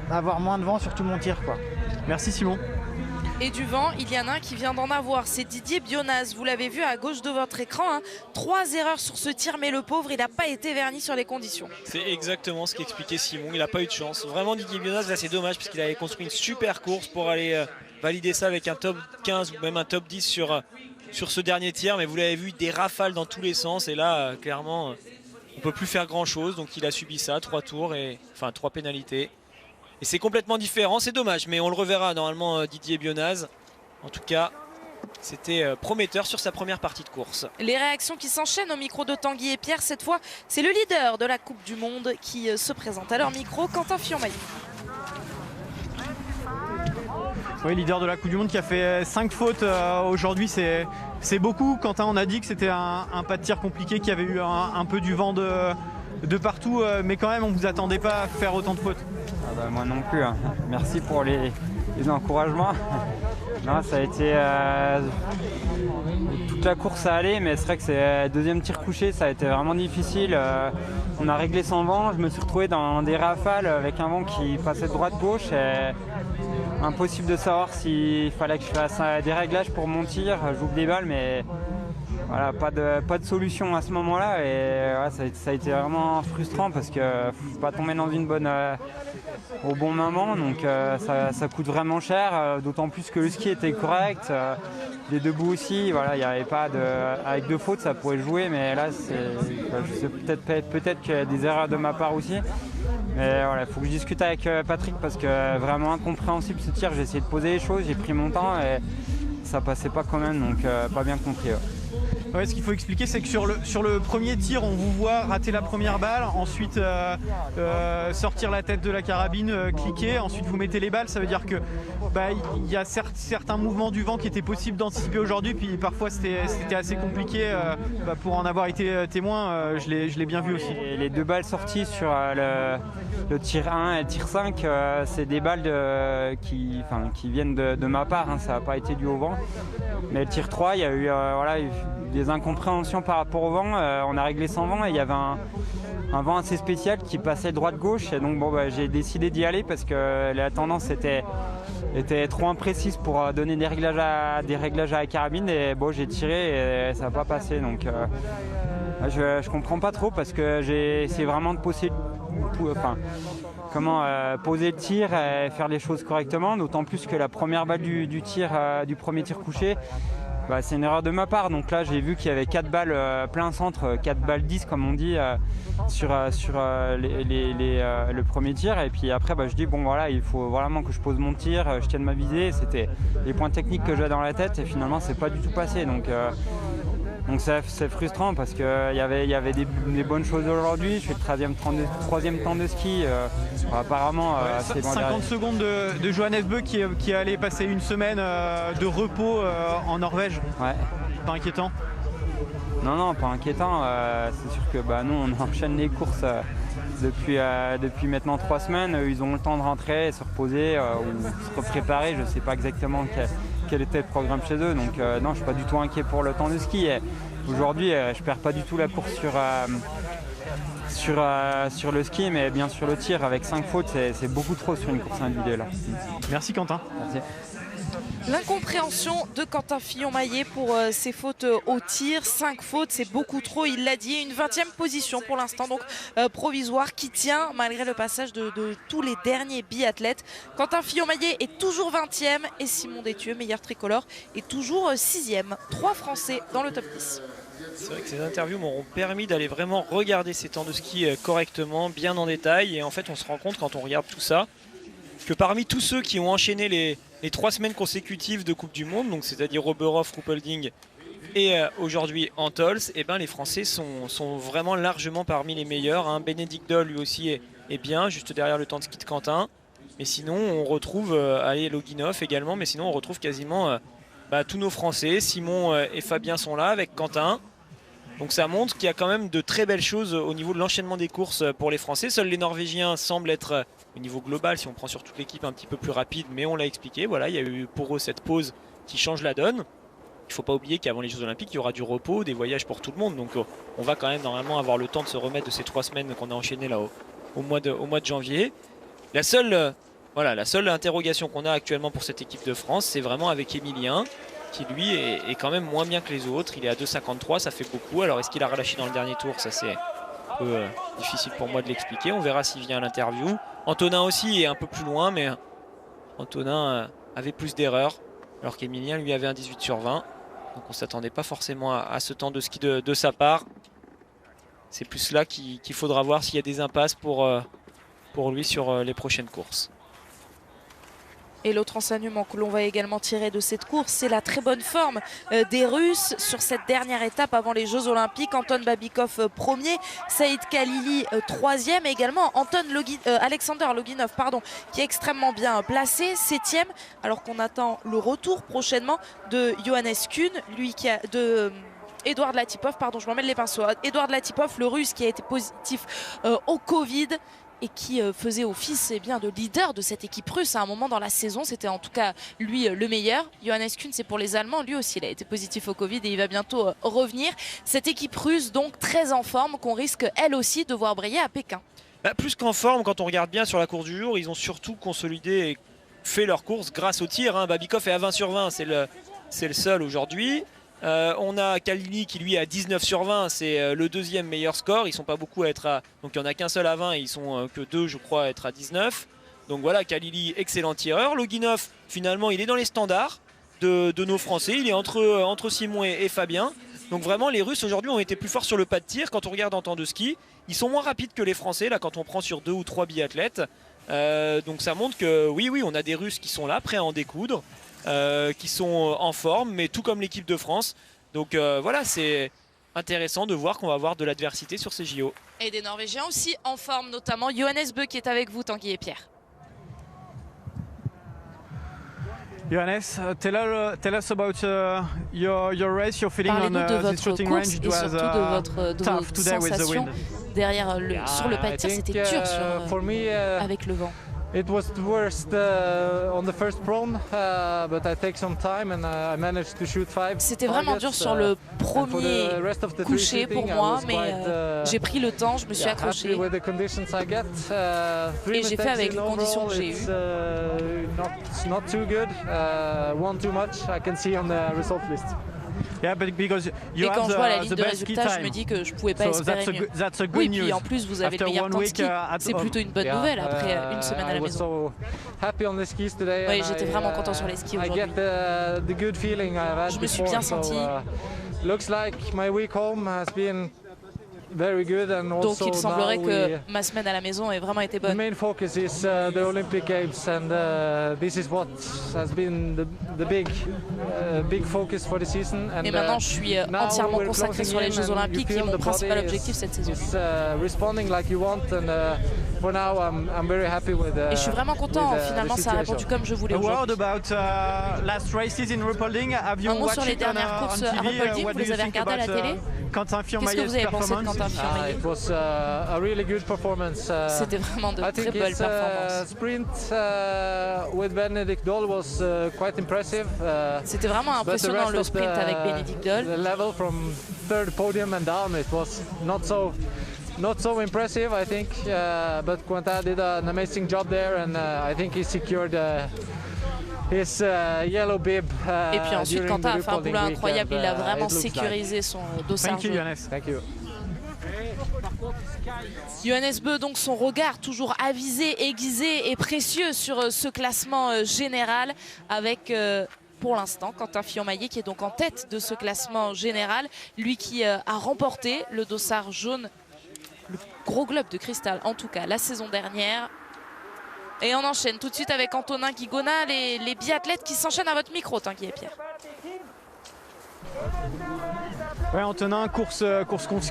d'avoir moins de vent sur tout mon tir, quoi. Merci Simon. Et du vent, il y en a un qui vient d'en avoir, c'est Didier Bionaz. Vous l'avez vu à gauche de votre écran, 3 erreurs sur ce tir, mais le pauvre, il n'a pas été verni sur les conditions. C'est exactement ce qu'expliquait Simon, il n'a pas eu de chance. Vraiment Didier Bionaz, là c'est dommage parce qu'il avait construit une super course pour aller valider ça avec un top 15 ou même un top 10 sur ce dernier tir. Mais vous l'avez vu, des rafales dans tous les sens et là, clairement, on ne peut plus faire grand chose. Donc il a subi ça, 3 tours, enfin 3 pénalités. Et c'est complètement différent, c'est dommage, mais on le reverra normalement Didier Bionaz. En tout cas, c'était prometteur sur sa première partie de course. Les réactions qui s'enchaînent au micro de Tanguy et Pierre, cette fois, c'est le leader de la Coupe du Monde qui se présente à leur micro, Quentin Fillon-Maillet. Oui, leader de la Coupe du Monde qui a fait 5 fautes aujourd'hui, c'est beaucoup. Quentin, on a dit que c'était un pas de tir compliqué, qu'il y avait eu un peu du vent de partout, mais quand même on ne vous attendait pas à faire autant de fautes. Moi non plus, hein. Merci pour les encouragements. Non, ça a été toute la course à aller, mais c'est vrai que c'est deuxième tir couché, ça a été vraiment difficile. On a réglé sans vent, je me suis retrouvé dans des rafales avec un vent qui passait de droite-gauche. Impossible de savoir s'il fallait que je fasse des réglages pour mon tir. J'ouvre des balles, mais voilà, pas de solution à ce moment-là. Et ouais, ça a été vraiment frustrant parce que faut pas tomber dans une bonne au bon moment. Donc ça coûte vraiment cher. D'autant plus que le ski était correct. Les debout aussi, voilà, il n'y avait pas avec 2 fautes, ça pourrait jouer. Mais là, je sais peut-être qu'il y a des erreurs de ma part aussi. Mais voilà, il faut que je discute avec Patrick parce que vraiment incompréhensible ce tir. J'ai essayé de poser les choses, j'ai pris mon temps et ça passait pas quand même, donc pas bien compris. Ouais, ce qu'il faut expliquer, c'est que sur le premier tir, on vous voit rater la première balle, ensuite sortir la tête de la carabine, cliquer, ensuite vous mettez les balles. Ça veut dire que y a certains mouvements du vent qui étaient possibles d'anticiper aujourd'hui, puis parfois c'était assez compliqué. Pour en avoir été témoin, je l'ai bien vu aussi. Et les 2 balles sorties sur le tir 1 et le tir 5, c'est des balles qui viennent de ma part, hein, ça n'a pas été dû au vent. Mais le tir 3, il y a eu des incompréhensions par rapport au vent. On a réglé sans vent et il y avait un vent assez spécial qui passait droite-gauche. Et donc j'ai décidé d'y aller parce que la tendance était trop imprécise pour donner des réglages à la carabine. Et j'ai tiré et ça n'a pas passé. Donc je comprends pas trop parce que j'ai essayé vraiment de poser le tir et faire les choses correctement. D'autant plus que la première balle du premier tir couché, c'est une erreur de ma part. Donc là j'ai vu qu'il y avait 4 balles plein centre, 4 balles 10 comme on dit sur le premier tir. Et puis après je dis il faut vraiment que je pose mon tir, je tienne ma visée. C'était les points techniques que j'ai dans la tête et finalement c'est pas du tout passé. Donc c'est frustrant parce qu'il y avait des bonnes choses aujourd'hui. Je suis le 3e temps de ski. Apparemment, c'est 50 secondes de Johannes Bø qui allait passer une semaine de repos en Norvège. Ouais. Pas inquiétant? Non, pas inquiétant. C'est sûr que nous, on enchaîne les courses depuis maintenant 3 semaines. Ils ont le temps de rentrer, se reposer ou se préparer. Je ne sais pas exactement quel était le programme chez eux. Donc non, je ne suis pas du tout inquiet pour le temps de ski. Aujourd'hui, je ne perds pas du tout la course sur le ski, mais bien sur le tir. Avec 5 fautes, c'est beaucoup trop sur une course individuelle. Merci Quentin. Merci. L'incompréhension de Quentin Fillon-Maillet pour ses fautes au tir. 5 fautes, c'est beaucoup trop, il l'a dit. Une 20e position pour l'instant, donc provisoire, qui tient malgré le passage de tous les derniers biathlètes. Quentin Fillon-Maillet est toujours 20e et Simon Détieux, meilleur tricolore, est toujours 6e. 3 Français dans le top 10. C'est vrai que ces interviews m'auront permis d'aller vraiment regarder ces temps de ski correctement, bien en détail. Et en fait, on se rend compte quand on regarde tout ça que parmi tous ceux qui ont enchaîné les 3 semaines consécutives de Coupe du Monde, donc c'est-à-dire Oberhof, Ruhpolding et aujourd'hui Antols, les Français sont vraiment largement parmi les meilleurs. Bénédicte Doll lui aussi est bien, juste derrière le temps de ski de Quentin. Mais sinon on retrouve Loginov également, mais sinon on retrouve quasiment tous nos Français. Simon et Fabien sont là avec Quentin. Donc ça montre qu'il y a quand même de très belles choses au niveau de l'enchaînement des courses pour les Français. Seuls les Norvégiens semblent être au niveau global, si on prend sur toute l'équipe, un petit peu plus rapide, mais on l'a expliqué. Voilà, il y a eu pour eux cette pause qui change la donne. Il ne faut pas oublier qu'avant les Jeux Olympiques, il y aura du repos, des voyages pour tout le monde. Donc on va quand même normalement avoir le temps de se remettre de ces 3 semaines qu'on a enchaînées là au mois de janvier. La seule interrogation qu'on a actuellement pour cette équipe de France, c'est vraiment avec Emilien, qui lui est quand même moins bien que les autres. Il est à 2,53, ça fait beaucoup. Alors est-ce qu'il a relâché dans le dernier tour? Ça c'est un peu difficile pour moi de l'expliquer. On verra s'il vient à l'interview. Antonin aussi est un peu plus loin, mais Antonin avait plus d'erreurs, alors qu'Emilien lui avait un 18 sur 20. Donc on ne s'attendait pas forcément à ce temps de ski de sa part. C'est plus là qu'il faudra voir s'il y a des impasses pour lui sur les prochaines courses. Et l'autre enseignement que l'on va également tirer de cette course, c'est la très bonne forme des Russes sur cette dernière étape avant les Jeux Olympiques. Anton Babikov premier, Saïd Khalili troisième, et également Alexander Loginov qui est extrêmement bien placé, 7e, alors qu'on attend le retour prochainement de Johannes Kuhn, lui qui a Edouard Latipov, je m'emmêle les pinceaux. Edouard Latipov, le Russe qui a été positif au Covid. et qui faisait office de leader de cette équipe russe. À un moment dans la saison, c'était en tout cas lui le meilleur. Johannes Kuhn, c'est pour les Allemands. Lui aussi, il a été positif au Covid et il va bientôt revenir. Cette équipe russe, donc très en forme, qu'on risque elle aussi de voir briller à Pékin. Plus qu'en forme, quand on regarde bien sur la course du jour, ils ont surtout consolidé et fait leur course grâce au tir. Babikov est à 20 sur 20, c'est le seul aujourd'hui. On a Kalili qui lui est à 19 sur 20, c'est le deuxième meilleur score. Ils sont pas beaucoup à être à... Donc il n'y en a qu'un seul à 20 et ils sont que deux je crois à être à 19. Donc voilà, Kalili, excellent tireur. Loginov, finalement il est dans les standards de nos Français. Il est entre Simon et Fabien. Donc vraiment les Russes aujourd'hui ont été plus forts sur le pas de tir. Quand on regarde en temps de ski, ils sont moins rapides que les Français là quand on prend sur 2 ou 3 biathlètes. Donc ça montre que oui on a des Russes qui sont là, prêts à en découdre. Qui sont en forme, mais tout comme l'équipe de France. Donc voilà, c'est intéressant de voir qu'on va avoir de l'adversité sur ces JO. Et des Norvégiens aussi en forme, notamment Johannes Bö qui est avec vous, Tanguy et Pierre. Johannes, tell us about your race, your feeling on Parlez-nous de this votre shooting course range. It et was surtout de tough vos today with the sensations wind. derrière sur le pas de tir. C'était dur for me, avec le vent. it was the worst on the first prone, but I take some time and I managed to shoot 5. C'était vraiment dur sur le premier coucher pour moi, mais j'ai pris le temps, je me suis accroché. Et j'ai fait avec les conditions que j'ai eues. Not too good, one too much. I can see on the result list. Yeah, but because you Et quand je vois la have ligne the de best ski résultat, je me time. dis que je ne pouvais pas espérer mieux. That's a good Oui, news. puis en plus, vous avez le After meilleur one temps de week, ski. C'est plutôt une bonne nouvelle après une semaine à la maison. So happy on the skis today. Oui, j'étais vraiment content sur les skis aujourd'hui. I get the good feeling I've had Je me suis bien before, senti. Looks like my week home has been very good and Donc also il semblerait now que ma semaine à la maison ait vraiment été the bonne. main focus is the Olympic Games and this is what has been the big focus for the season. And Et maintenant, je suis entièrement consacré sur les Jeux Olympiques et mon principal objectif cette saison. Responding like you want and for now I'm very happy with. Et je suis vraiment content. Finalement, ça a répondu comme je voulais A word aujourd'hui. about last races in Ruhpolding. Have you Un mot watched sur les it on, dernières courses on à TV? Ruhpolding, What vous do les you avez think regardées à la about, télé? Quentin Qu'est-ce que Fillon-Maillet's vous avez pensé de performance? Quentin Fillon-Maillet? It was a really good performance. C'était vraiment de I très think belles his performances. sprint with Benedict Doll was quite impressive. C'était vraiment But the impressionnant rest le of sprint avec Benedict Doll. the level from third podium and down, it was not so impressive, I think. But Quentin did an amazing job there, and I think he secured his yellow bib. Et puis ensuite, during Quentin the a fait un Ruhpolding boulot weekend, incroyable. Il a vraiment it looks sécurisé son dossard Thank you, jaune. Johannes. Thank you. Johannes Bö, donc son regard toujours avisé, aiguisé et précieux sur ce classement général avec pour l'instant Quentin Fillon-Maillet qui est donc en tête de ce classement général. Lui qui a remporté le dossard jaune, le gros globe de cristal en tout cas la saison dernière. Et on enchaîne tout de suite avec Antonin Guigona, les biathlètes qui s'enchaînent à votre micro, Tanguy et Pierre. Ouais, Antonin, course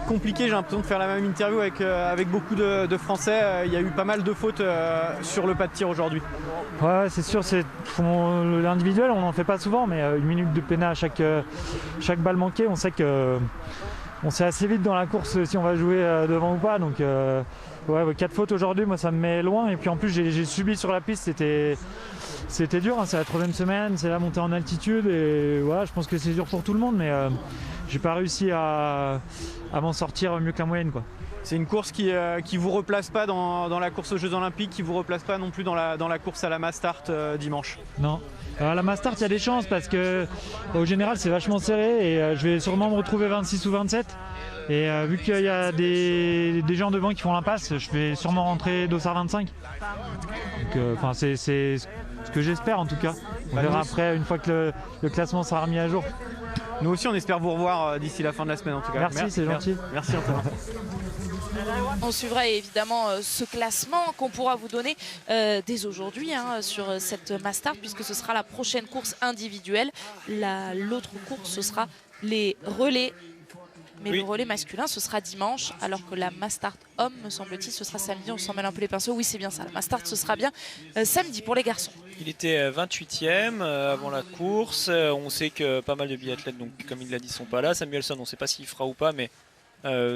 compliquée. J'ai l'impression de faire la même interview avec beaucoup de Français. Il y a eu pas mal de fautes sur le pas de tir aujourd'hui. Ouais, c'est sûr, l'individuel, on n'en fait pas souvent, mais une minute de pénat à chaque balle manquée, on sait assez vite dans la course si on va jouer devant ou pas. Donc, ouais, 4 fautes aujourd'hui, moi ça me met loin. Et puis en plus, j'ai subi sur la piste, c'était dur, hein, c'est la 3e semaine, c'est la montée en altitude. Et voilà, je pense que c'est dur pour tout le monde, mais j'ai pas réussi à m'en sortir mieux que la moyenne, quoi. C'est une course qui vous replace pas dans la course aux Jeux Olympiques, qui vous replace pas non plus dans la course à la Mastart dimanche. Non. À la Mastart, il y a des chances parce que au général, c'est vachement serré et je vais sûrement me retrouver 26 ou 27. Et vu qu'il y a des gens devant qui font l'impasse, je vais sûrement rentrer dossard 25. Donc, c'est ce que j'espère en tout cas. On verra après une fois que le classement sera remis à jour. Nous aussi, on espère vous revoir d'ici la fin de la semaine en tout cas. Merci, c'est gentil. Merci Antonin. On suivra évidemment ce classement qu'on pourra vous donner dès aujourd'hui sur cette Mastart puisque ce sera la prochaine course individuelle. L'autre course, ce sera les relais. Mais le relais masculin, ce sera dimanche, alors que la Mastart homme, me semble-t-il, ce sera samedi. On s'en mêle un peu les pinceaux. Oui, c'est bien ça. La Mastart, ce sera bien samedi pour les garçons. Il était 28e avant la course. On sait que pas mal de biathlètes, donc, comme il l'a dit, ne sont pas là. Samuelson, on ne sait pas s'il fera ou pas, mais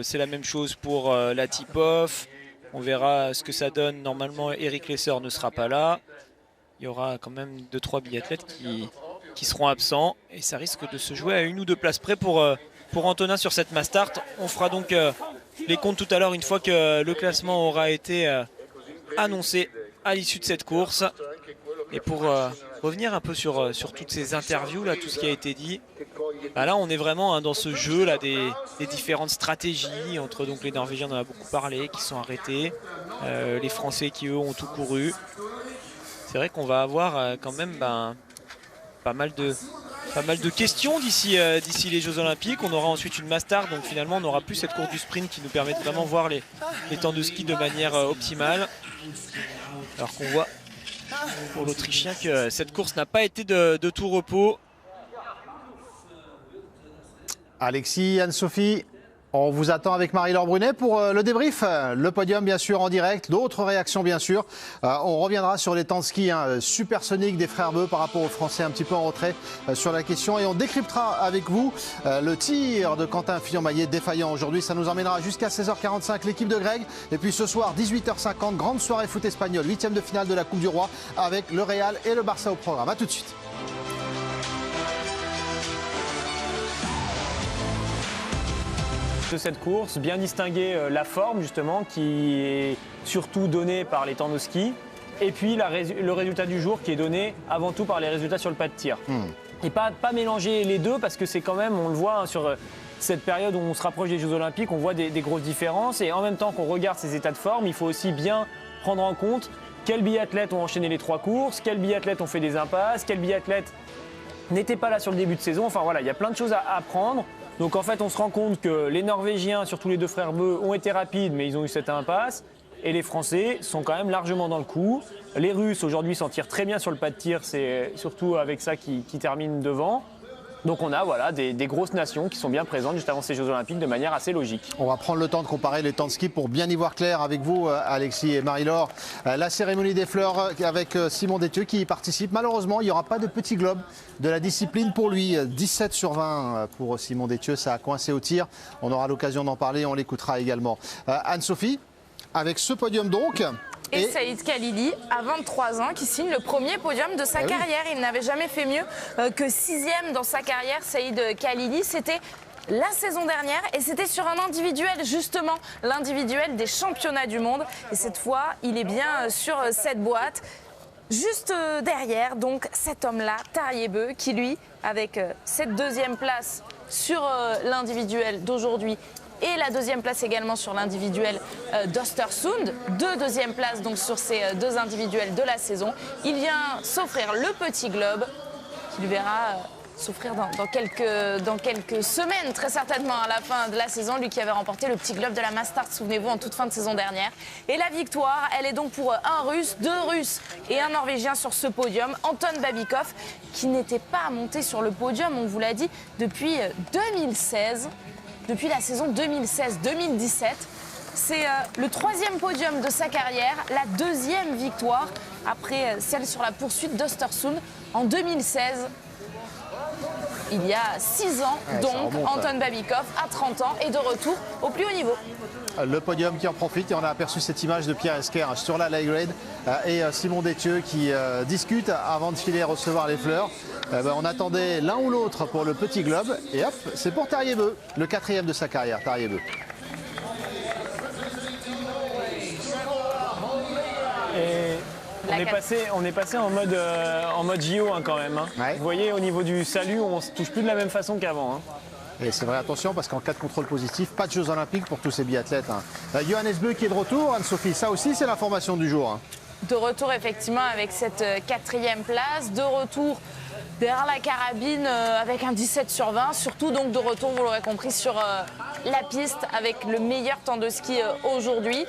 c'est la même chose pour la tip-off. On verra ce que ça donne. Normalement, Eric Lesser ne sera pas là. Il y aura quand même 2-3 biathlètes qui seront absents. Et ça risque de se jouer à 1 ou 2 places près pour Antonin sur cette mass start. On fera donc les comptes tout à l'heure une fois que le classement aura été annoncé à l'issue de cette course. Et pour revenir un peu sur toutes ces interviews, là, tout ce qui a été dit, bah là on est vraiment dans ce jeu là, des différentes stratégies entre donc, les Norvégiens, on en a beaucoup parlé, qui sont arrêtés, les Français qui eux ont tout couru. C'est vrai qu'on va avoir quand même pas mal de questions d'ici les Jeux Olympiques. On aura ensuite une mass start, donc finalement on n'aura plus cette course du sprint qui nous permet de vraiment voir les temps de ski de manière optimale. Alors qu'on voit pour l'Autrichien que cette course n'a pas été de tout repos. Alexis, Anne-Sophie, on vous attend avec Marie-Laure Brunet pour le débrief. Le podium bien sûr en direct, d'autres réactions bien sûr. On reviendra sur les temps de ski supersoniques des frères Beu par rapport aux Français un petit peu en retrait sur la question. Et on décryptera avec vous le tir de Quentin Fillon-Maillet défaillant aujourd'hui. Ça nous emmènera jusqu'à 16h45 l'équipe de Greg. Et puis ce soir 18h50, grande soirée foot espagnol, 8e de finale de la Coupe du Roi avec le Real et le Barça au programme. A tout de suite. De cette course, bien distinguer la forme justement qui est surtout donnée par les temps de ski et puis le résultat du jour qui est donné avant tout par les résultats sur le pas de tir. Et pas mélanger les deux parce que c'est quand même, on le voit hein, sur cette période où on se rapproche des Jeux Olympiques, on voit des grosses différences et en même temps qu'on regarde ces états de forme, il faut aussi bien prendre en compte quels biathlètes ont enchaîné les 3 courses, quels biathlètes ont fait des impasses, quels biathlètes n'étaient pas là sur le début de saison. Enfin voilà, il y a plein de choses à apprendre. Donc en fait, on se rend compte que les Norvégiens, surtout les 2 frères Beu, ont été rapides, mais ils ont eu cette impasse. Et les Français sont quand même largement dans le coup. Les Russes, aujourd'hui, s'en tirent très bien sur le pas de tir. C'est surtout avec ça qu'ils terminent devant. Donc on a voilà, des grosses nations qui sont bien présentes juste avant ces Jeux Olympiques de manière assez logique. On va prendre le temps de comparer les temps de ski pour bien y voir clair avec vous, Alexis et Marie-Laure. La cérémonie des fleurs avec Simon Détieux qui y participe. Malheureusement, il n'y aura pas de petit globe de la discipline pour lui. 17 sur 20 pour Simon Détieux, ça a coincé au tir. On aura l'occasion d'en parler, on l'écoutera également. Anne-Sophie, avec ce podium donc... Et Saïd Khalili, à 23 ans, qui signe le premier podium de sa carrière. Il n'avait jamais fait mieux que 6e dans sa carrière, Saïd Khalili. C'était la saison dernière et c'était sur un individuel, justement, l'individuel des championnats du monde. Et cette fois, il est bien sur cette boîte. Juste derrière, donc, cet homme-là, Tarjei Bø, qui lui, avec cette 2e place sur l'individuel d'aujourd'hui, et la 2e place également sur l'individuel d'Östersund. 2e places donc sur ces 2 individuels de la saison. Il vient s'offrir le petit globe qui lui verra s'offrir dans quelques semaines, très certainement à la fin de la saison. Lui qui avait remporté le petit globe de la mass start, souvenez-vous, en toute fin de saison dernière. Et la victoire, elle est donc pour un Russe, 2 Russes et un Norvégien sur ce podium. Anton Babikov, qui n'était pas monté sur le podium, on vous l'a dit, depuis 2016. Depuis la saison 2016-2017. C'est le 3e podium de sa carrière, la 2e victoire après celle sur la poursuite d'Östersund en 2016. Il y a 6 ans, donc, Anton Babikov, à 30 ans, est de retour au plus haut niveau. Le podium qui en profite et on a aperçu cette image de Pierre Esquer sur la light grade et Simon Détieux qui discute avant de filer recevoir les fleurs. On attendait l'un ou l'autre pour le petit globe et hop, c'est pour Tarjei Bø, le 4e de sa carrière, Tarjei Bø. Et on est passé en mode JO hein, quand même. Hein. Ouais. Vous voyez, au niveau du salut, on se touche plus de la même façon qu'avant. Hein. Et c'est vrai, attention, parce qu'en cas de contrôle positif, pas de Jeux Olympiques pour tous ces biathlètes. Hein. Johannes Bø qui est de retour, Anne-Sophie, ça aussi c'est l'information du jour. Hein. De retour effectivement avec cette 4e place, de retour derrière la carabine avec un 17 sur 20, surtout donc de retour, vous l'aurez compris, sur la piste avec le meilleur temps de ski aujourd'hui.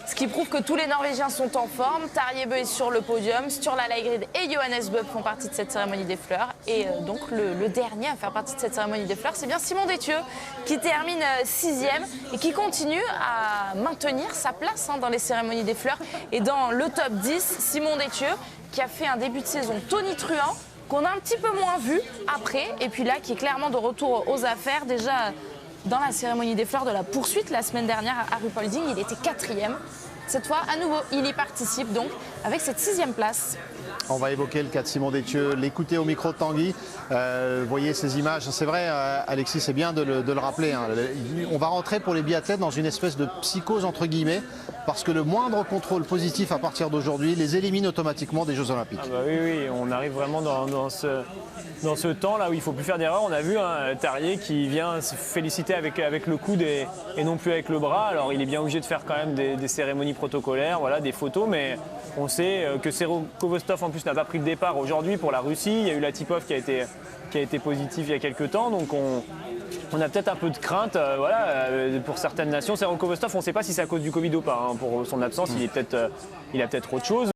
Ce qui prouve que tous les Norvégiens sont en forme. Tarjei Bø est sur le podium, Sturla Leigrid et Johannes Bø font partie de cette cérémonie des fleurs. Et donc le dernier à faire partie de cette cérémonie des fleurs, c'est bien Simon Détieux qui termine 6e et qui continue à maintenir sa place dans les cérémonies des fleurs. Et dans le top 10, Simon Détieux qui a fait un début de saison tonitruant, qu'on a un petit peu moins vu après. Et puis là, qui est clairement de retour aux affaires. Déjà dans la cérémonie des fleurs de la poursuite la semaine dernière à Ruhpolding, il était 4e. cette fois, à nouveau, il y participe donc avec cette 6e place. On va évoquer le cas de Simon Détieux, l'écouter au micro de Tanguy. Vous voyez ces images, c'est vrai Alexis, c'est bien de le rappeler. Hein. On va rentrer pour les biathlètes dans une espèce de psychose entre guillemets, parce que le moindre contrôle positif à partir d'aujourd'hui les élimine automatiquement des Jeux Olympiques. Ah bah oui, on arrive vraiment dans ce temps là où il ne faut plus faire d'erreur. On a vu un Tarlier qui vient se féliciter avec le coude et non plus avec le bras. Alors il est bien obligé de faire quand même des cérémonies protocolaires, voilà, des photos, mais on sait que Sero Kovostov en plus n'a pas pris le départ aujourd'hui pour la Russie. Il y a eu Latipov qui a été positif il y a quelques temps, donc on a peut-être un peu de crainte pour certaines nations. Sero Kovostov, on ne sait pas si c'est à cause du Covid ou pas. Hein. Pour son absence, il a peut-être autre chose.